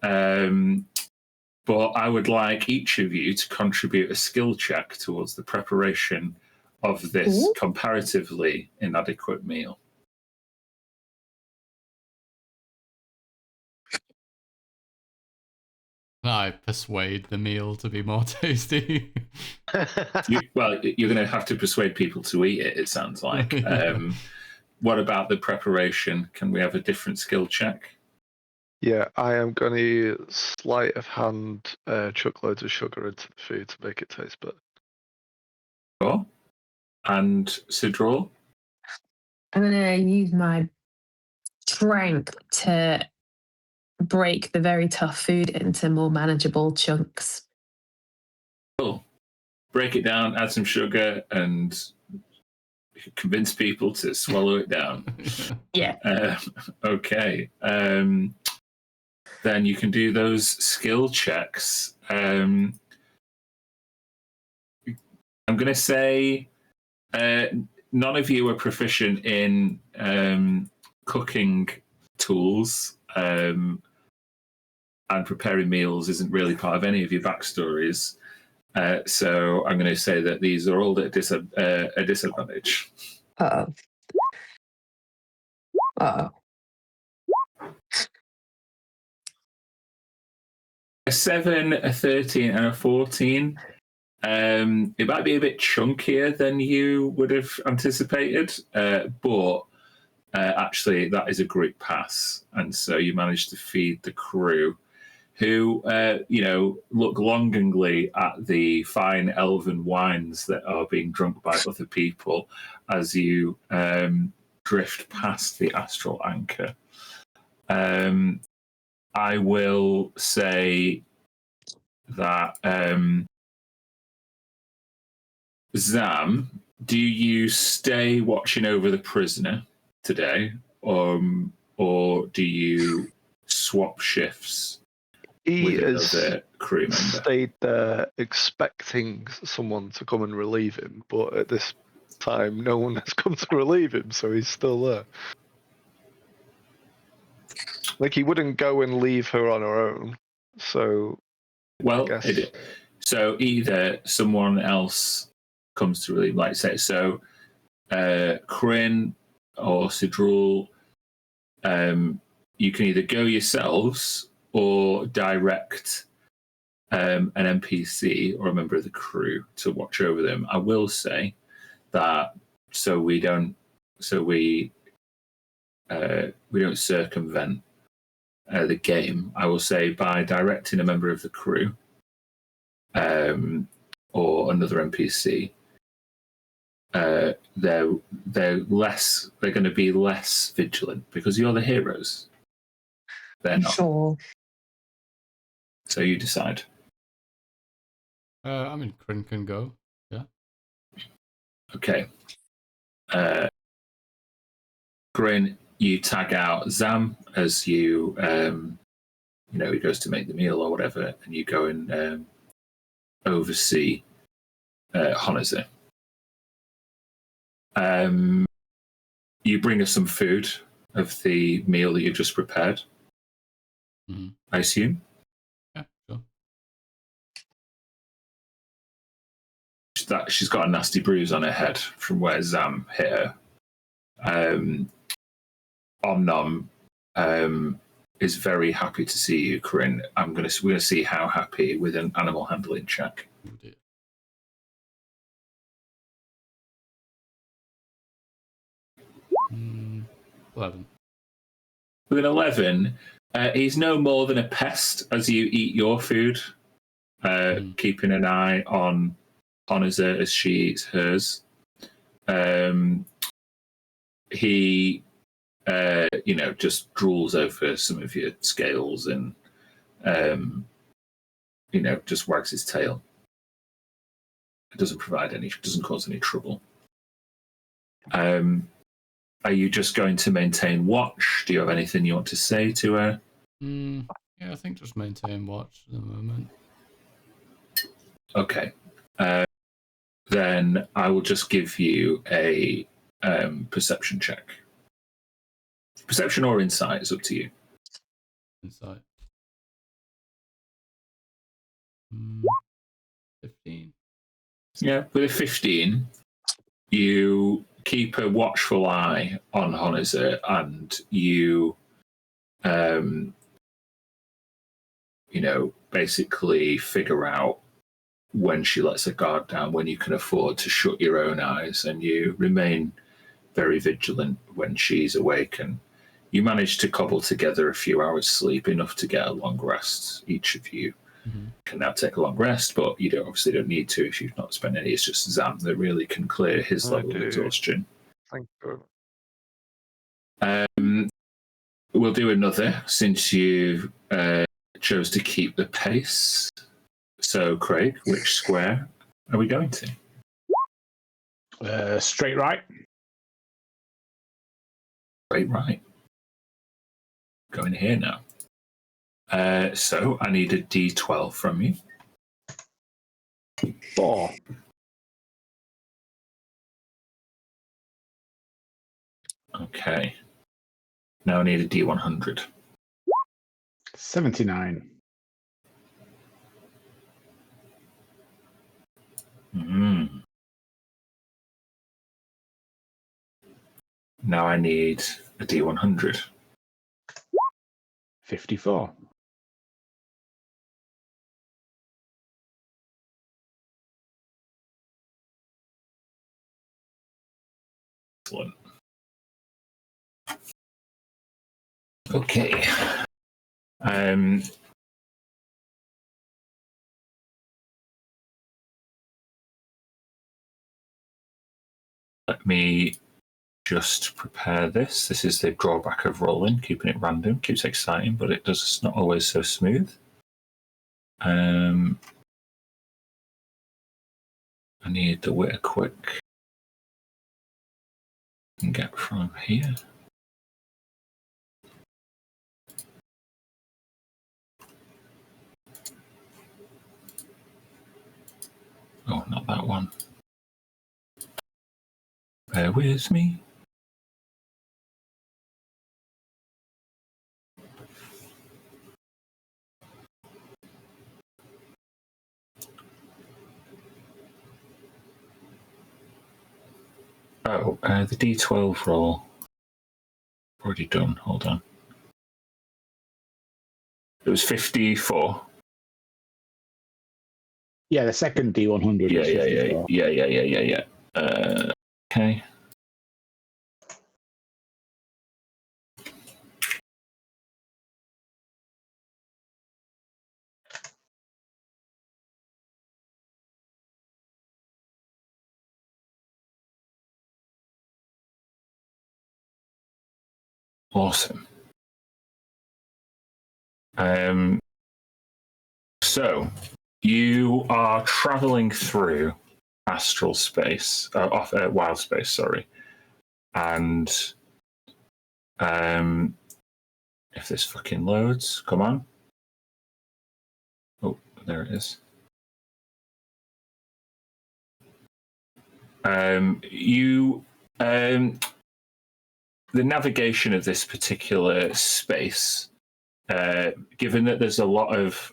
but I would like each of you to contribute a skill check towards the preparation of this comparatively inadequate meal. I persuade the meal to be more tasty. You're going to have to persuade people to eat it, it sounds like. What about the preparation? Can we have a different skill check? Yeah, I am going to sleight of hand chuck loads of sugar into the food to make it taste better. Sure. And Sidral? I'm going to use my strength to break the very tough food into more manageable chunks. Cool. Break it down, add some sugar, and convince people to swallow it down. Yeah. Okay. Then you can do those skill checks. I'm going to say none of you are proficient in cooking tools, and preparing meals isn't really part of any of your backstories. So I'm going to say that these are all at a disadvantage. Uh-oh. Uh-oh. A 7, a 13, and a 14. It might be a bit chunkier than you would have anticipated, but actually that is a group pass, and so you managed to feed the crew, who look longingly at the fine elven wines that are being drunk by other people as you drift past the astral anchor. I will say that Zam, do you stay watching over the prisoner today, or do you swap shifts He with has another crew member? stayed there expecting someone to come and relieve him, but at this time no one has come to relieve him, so he's still there. Like, he wouldn't go and leave her on her own, so Well, I guess... so either someone else comes to relieve, like say, so Kryn or Sidrul, you can either go yourselves or direct an NPC or a member of the crew to watch over them. I will say that so we don't circumvent the game, I will say by directing a member of the crew or another NPC, they're going to be less vigilant because you're the heroes. They're not. Sure. So you decide. I mean, Kryn can go. Yeah. Okay. Kryn, you tag out Zam as you, he goes to make the meal or whatever, and you go and oversee Honazer. You bring us some food of the meal that you've just prepared, I assume? Yeah, sure. She's got a nasty bruise on her head from where Zam hit her. Omnom is very happy to see you, Kryn. We're going to see how happy with an animal handling check. Oh, dear. Mm, 11. With an 11, he's no more than a pest as you eat your food, keeping an eye on Honazer as she eats hers. He just drools over some of your scales and, just wags his tail. It doesn't cause any trouble. Are you just going to maintain watch? Do you have anything you want to say to her? Yeah, I think just maintain watch at the moment. Okay. Then I will just give you a perception check. Perception or insight is up to you. Insight. 15. Yeah, with a 15, you keep a watchful eye on Honizer, and you, basically figure out when she lets her guard down, when you can afford to shut your own eyes, and you remain very vigilant when she's awake. And you manage to cobble together a few hours' sleep, enough to get a long rest. Each of you can now take a long rest, but you obviously don't need to if you've not spent any. It's just Zam that really can clear his level of exhaustion. Thank you. We'll do another since you chose to keep the pace. So, Craig, which square are we going to? Straight right. Straight right. Going here now. So I need a D12 from you. 4. Okay. Now I need a D100. 79. Now I need a D100. 54. Excellent. Okay. Let me just prepare this. This is the drawback of rolling, keeping it random. Keeps it exciting, but it's not always so smooth. I need the Witter quick. And get from here. Oh, not that one. Bear with me. Oh, the D12 roll. Already done. Hold on. It was 54. Yeah, the second D100. Yeah. Okay. Awesome. So you are traveling through astral space, wild space, sorry. And if this fucking loads, come on. Oh, there it is. The navigation of this particular space, given that there's a lot of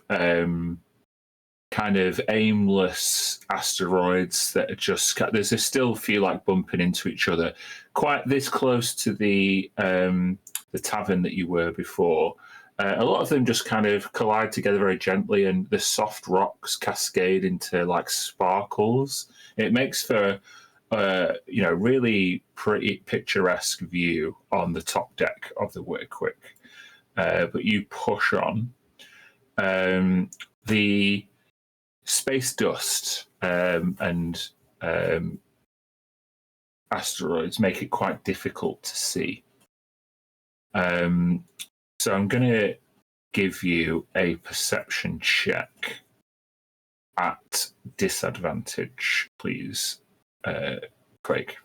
kind of aimless asteroids that are just, they still feel like bumping into each other, quite this close to the tavern that you were before. A lot of them just kind of collide together very gently, and the soft rocks cascade into like sparkles. It makes for really pretty picturesque view on the top deck of the Wittquick. But you push on. The space dust and asteroids make it quite difficult to see. So I'm going to give you a perception check at disadvantage, please, Craig.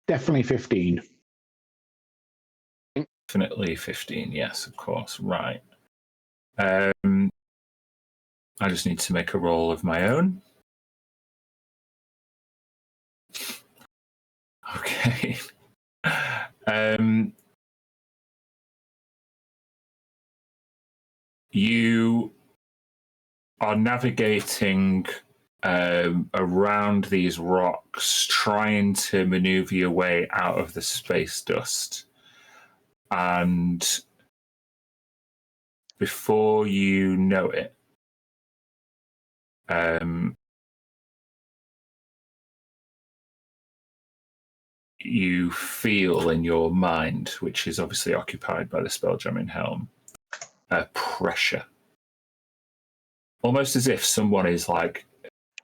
Definitely 15. Definitely 15, yes, of course. Right. I just need to make a roll of my own. Okay. You are navigating around these rocks, trying to maneuver your way out of the space dust. And before you know it, you feel in your mind, which is obviously occupied by the spelljamming helm, pressure. Almost as if someone is like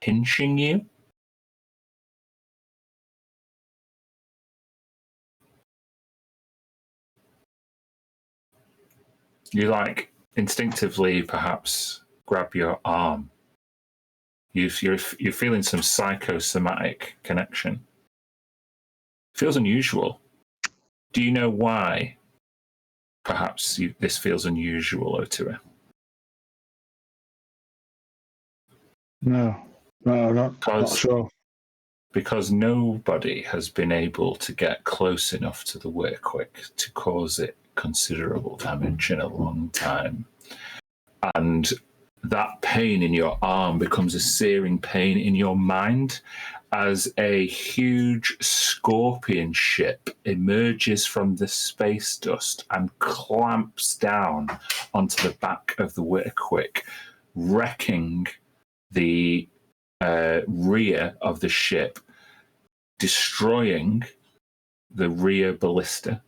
pinching you. You like instinctively perhaps grab your arm. You're feeling some psychosomatic connection. Feels unusual. Do you know why perhaps this feels unusual, Otua? No, not sure. Because nobody has been able to get close enough to the Werquick to cause it considerable damage in a long time. And that pain in your arm becomes a searing pain in your mind as a huge scorpion ship emerges from the space dust and clamps down onto the back of the Werquick, wrecking the rear of the ship, destroying the rear ballista,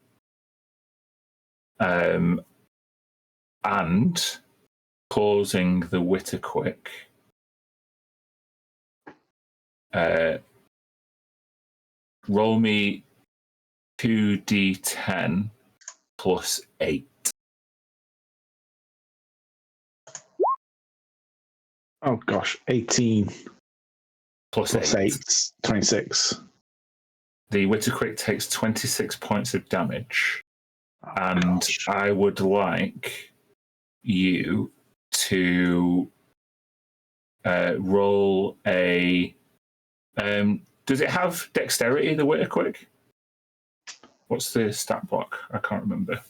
and causing the Witterquick roll me 2d10 plus 8. Oh gosh, 18 Plus 8, 26. The Witterquick takes 26 points of damage, Oh, and gosh. I would like you to roll a. Does it have dexterity, the Witterquick? What's the stat block? I can't remember.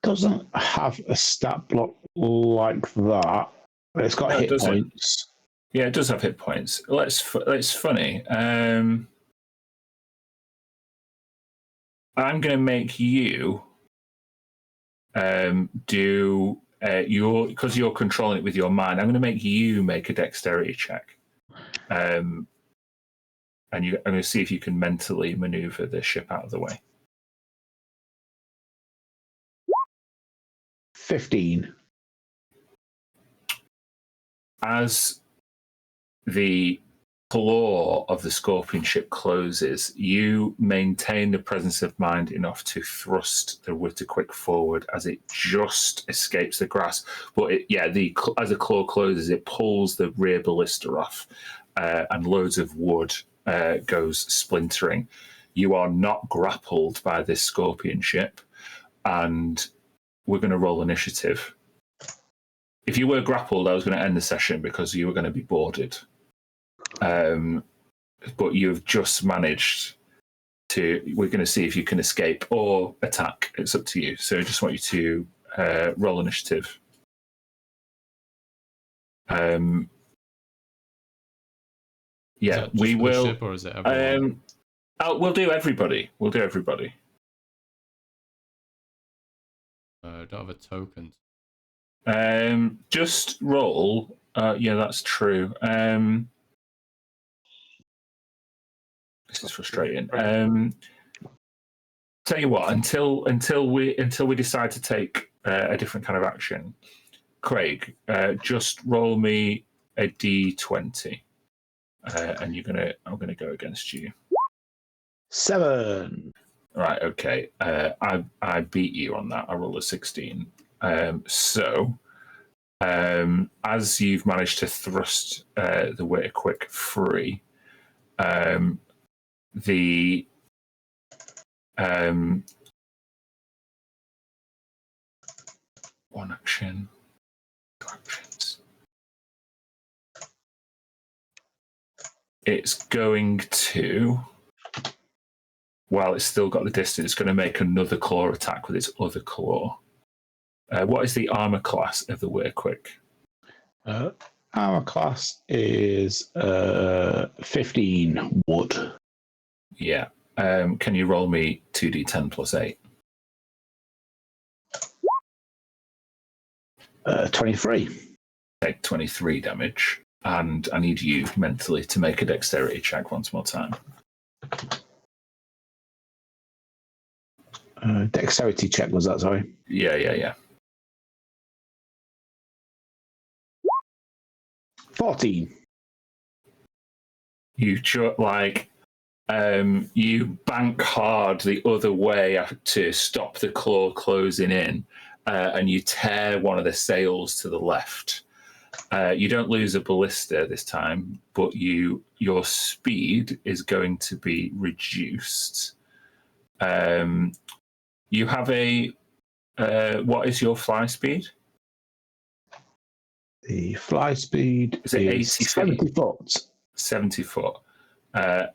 Doesn't have a stat block like that. But it's got No, it hit doesn't. points. Yeah, it does have hit points. It's funny. I'm going to make you do because you're controlling it with your mind. I'm going to make you make a dexterity check, and I'm going to see if you can mentally maneuver the ship out of the way. 15. As the claw of the scorpion ship closes, you maintain the presence of mind enough to thrust the Witterquick forward as it just escapes the grass. But as the claw closes, it pulls the rear ballista off, and loads of wood goes splintering. You are not grappled by this scorpion ship, and we're going to roll initiative. If you were grappled, I was going to end the session because you were going to be boarded. But you've just managed to. We're going to see if you can escape or attack. It's up to you. So I just want you to roll initiative. Yeah, we will. Ship, or is it everyone? We'll do everybody. Don't have a token. Just roll. Yeah, that's true. This is frustrating. Tell you what, until we decide to take a different kind of action, Craig, just roll me a d20, and I'm gonna go against you. 7. Right, okay. I beat you on that. I rolled a 16. As you've managed to thrust the Waiter Quick free, the one action, 2 actions. It's going to, while it's still got the distance, it's going to make another claw attack with its other claw. What is the armor class of the Waiter Quick? Our class is 15 wood. Yeah. Can you roll me 2d10 plus 8? 23. Take 23 damage, and I need you mentally to make a dexterity check once more time. Dexterity check, was that, sorry? Yeah. 14. You you bank hard the other way to stop the claw closing in, and you tear one of the sails to the left. You don't lose a ballista this time, but your speed is going to be reduced. You have what is your fly speed? The fly speed is 80 70 foot. 70 foot.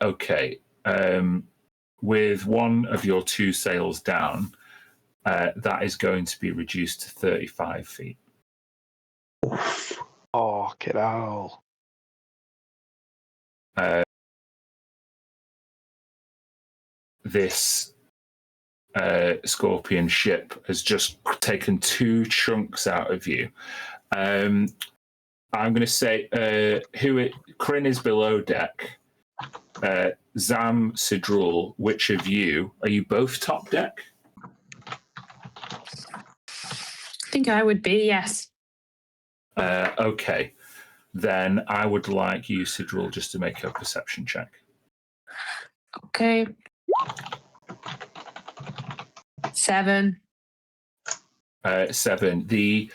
Okay. With one of your 2 sails down, that is going to be reduced to 35 feet. Oh, get out. This Scorpion ship has just taken 2 chunks out of you. I'm going to say Kryn is below deck. Zam, Sidrul, which of you are you both top deck? I think I would be, yes. Okay, then I would like you, Sidrul, just to make a perception check. Okay. 7. 7. The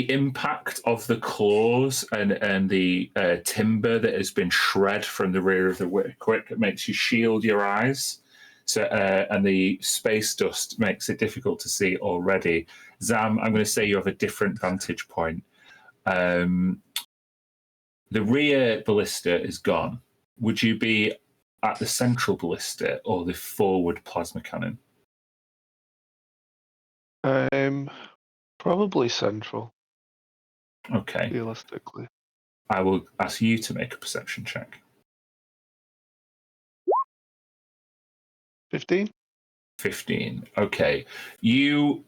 impact of the claws and the timber that has been shred from the rear of the Waiter Quick makes you shield your eyes. So and the space dust makes it difficult to see already. Zam, I'm going to say you have a different vantage point. The rear ballista is gone. Would you be at the central ballista or the forward plasma cannon? Probably central. Okay. Realistically. I will ask you to make a perception check. 15? 15. Okay. You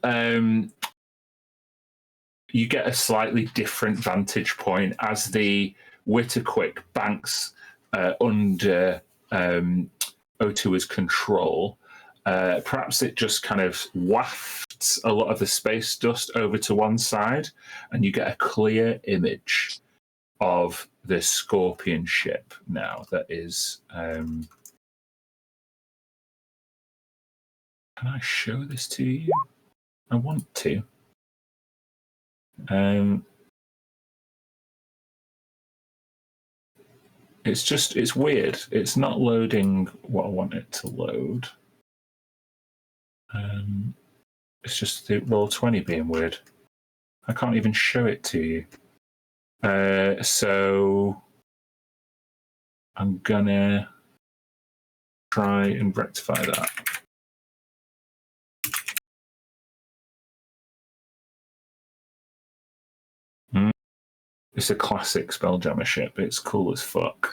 get a slightly different vantage point as the Witterquick banks under Otua's control. Perhaps it just kind of wafts a lot of the space dust over to one side, and you get a clear image of the Scorpion ship now that is... Can I show this to you? I want to. It's weird. It's not loading what I want it to load. It's just the Roll20 being weird. I can't even show it to you. So I'm gonna try and rectify that. It's a classic Spelljammer ship. It's cool as fuck.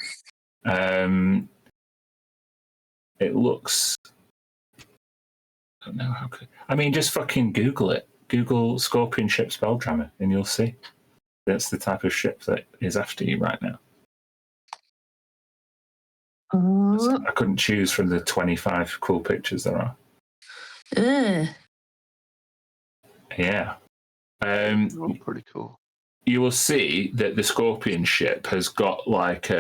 It looks... I don't know how could... I mean, just fucking Google it. Google Scorpion ship Spelljammer and you'll see. That's the type of ship that is after you right now. I couldn't choose from the 25 cool pictures there are. Yeah. Oh, pretty cool. you will see that the Scorpion ship has got like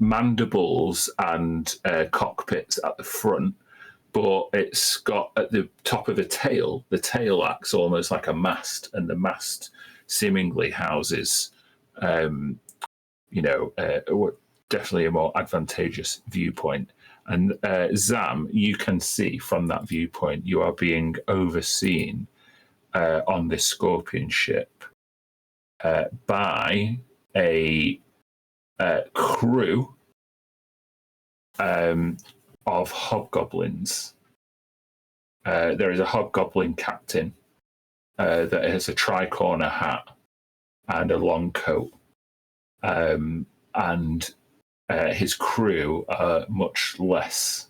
mandibles and cockpits at the front, but it's got at the top of the tail acts almost like a mast, and the mast seemingly houses, definitely a more advantageous viewpoint. And Zam, you can see from that viewpoint, you are being overseen on this Scorpion ship by a crew of hobgoblins. There is a hobgoblin captain that has a tri-corner hat and a long coat, and his crew are much less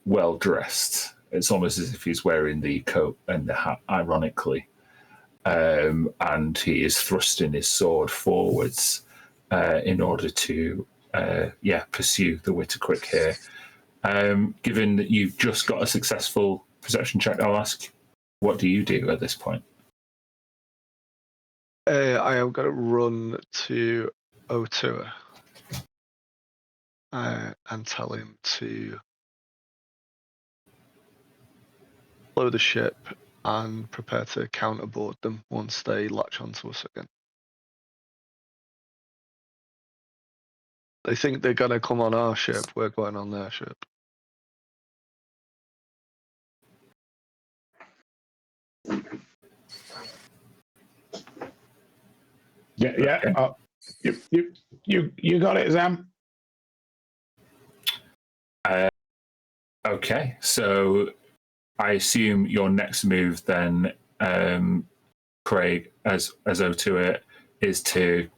well dressed. It's almost as if he's wearing the coat and the hat, ironically. And he is thrusting his sword forwards in order to pursue the Witterquick here. Given that you've just got a successful perception check, I'll ask, what do you do at this point? I am going to run to O'Toole and tell him to blow the ship and prepare to counterboard them once they latch onto us again. They think they're going to come on our ship, we're going on their ship. Yeah. You got it, Zam. Okay, so I assume your next move then, Craig, as O'Toole, is to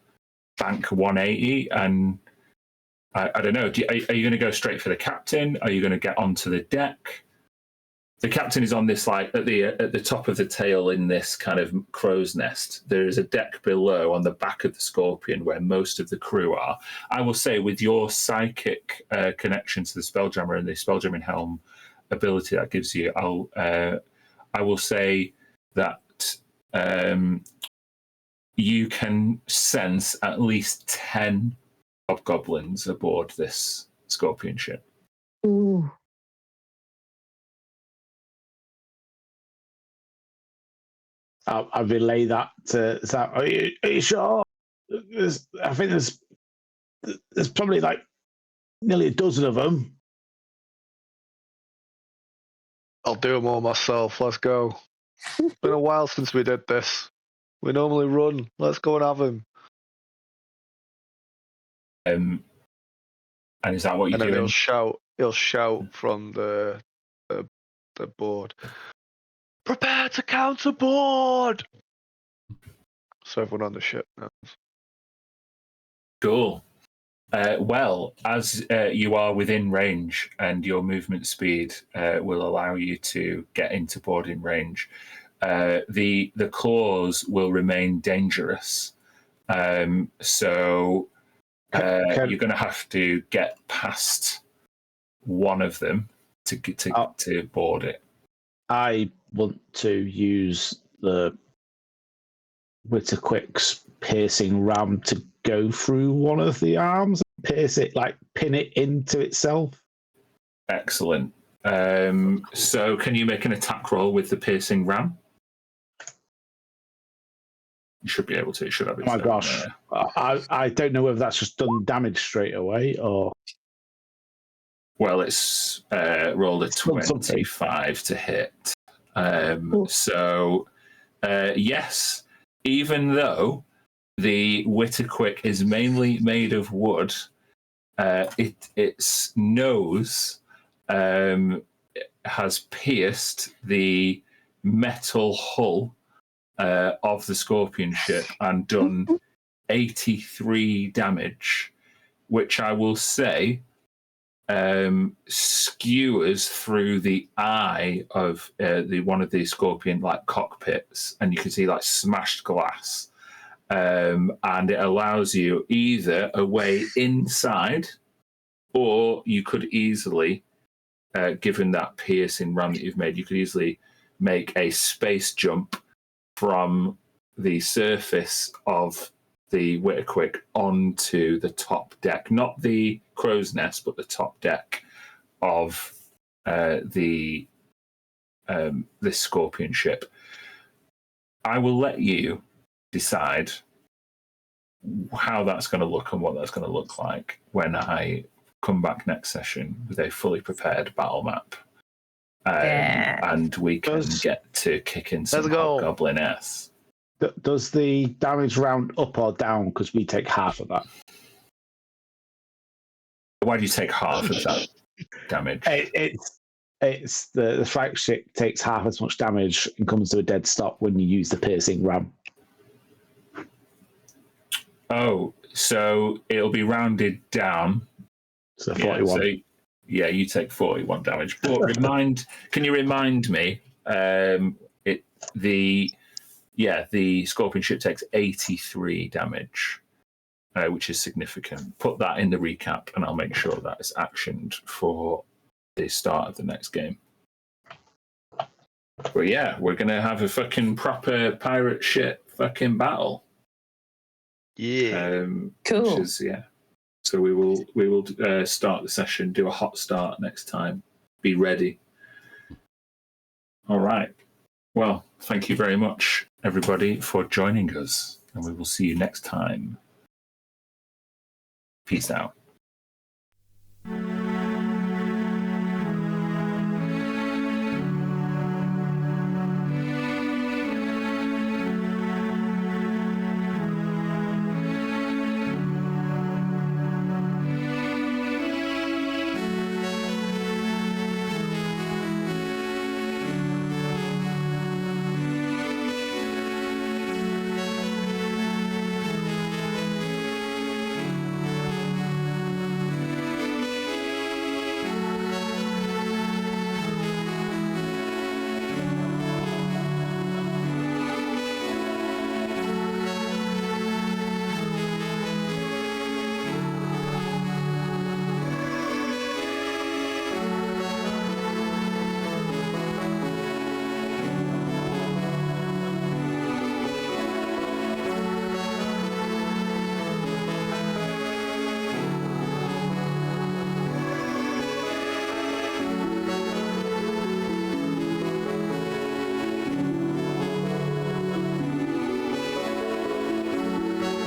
bank 180, and I don't know. Are you going to go straight for the captain? Are you going to get onto the deck? The captain is on this, like at the top of the tail in this kind of crow's nest. There is a deck below on the back of the Scorpion where most of the crew are. I will say, with your psychic connection to the Spelljammer and the Spelljamming Helm ability that gives you, I will say that you can sense at least 10 hobgoblins aboard this Scorpion ship. Ooh. I'll relay that to Zam. Are you sure? I think there's probably like nearly a dozen of them. I'll do them all myself. Let's go. It's been a while since we did this. We normally run. Let's go and have him. And is that what you're and then doing? He'll shout from the board. Prepare to counterboard! So everyone on the ship knows. Cool. Well, as you are within range and your movement speed will allow you to get into boarding range, the claws will remain dangerous. So you're going to have to get past one of them to board it. I want to use the Witterquick's piercing ram to go through one of the arms, pierce it, like pin it into itself. Excellent. So can you make an attack roll with the piercing ram? You should be able to. It should have it. Oh my gosh. I don't know whether that's just done damage straight away or... Well, it's rolled a 25 to hit. So, yes, even though the Witterquick is mainly made of wood, its nose has pierced the metal hull of the Scorpion ship and done 83 damage, which I will say skewers through the eye of one of the Scorpion like cockpits, and you can see like smashed glass, and it allows you either a way inside, or you could easily, given that piercing run that you've made, you could easily make a space jump from the surface of the Witterquick onto the top deck, not the crow's nest, but the top deck of this Scorpion ship. I will let you decide how that's going to look and what that's going to look like when I come back next session with a fully prepared battle map. And we can get to kicking some Hobgoblin ass. Does the damage round up or down? Because we take half of that. Why do you take half of that damage? It's the flagship takes half as much damage and comes to a dead stop when you use the piercing ram. Oh, so it'll be rounded down. So 41. Yeah, you take 41 damage. But can you remind me? The Scorpion ship takes 83 damage, which is significant. Put that in the recap, and I'll make sure that is actioned for the start of the next game. But yeah, we're gonna have a fucking proper pirate ship fucking battle. Yeah. Cool. Which is, yeah. So we will start the session, do a hot start next time. Be ready. All right. Well, thank you very much, everybody, for joining us, and we will see you next time. Peace out.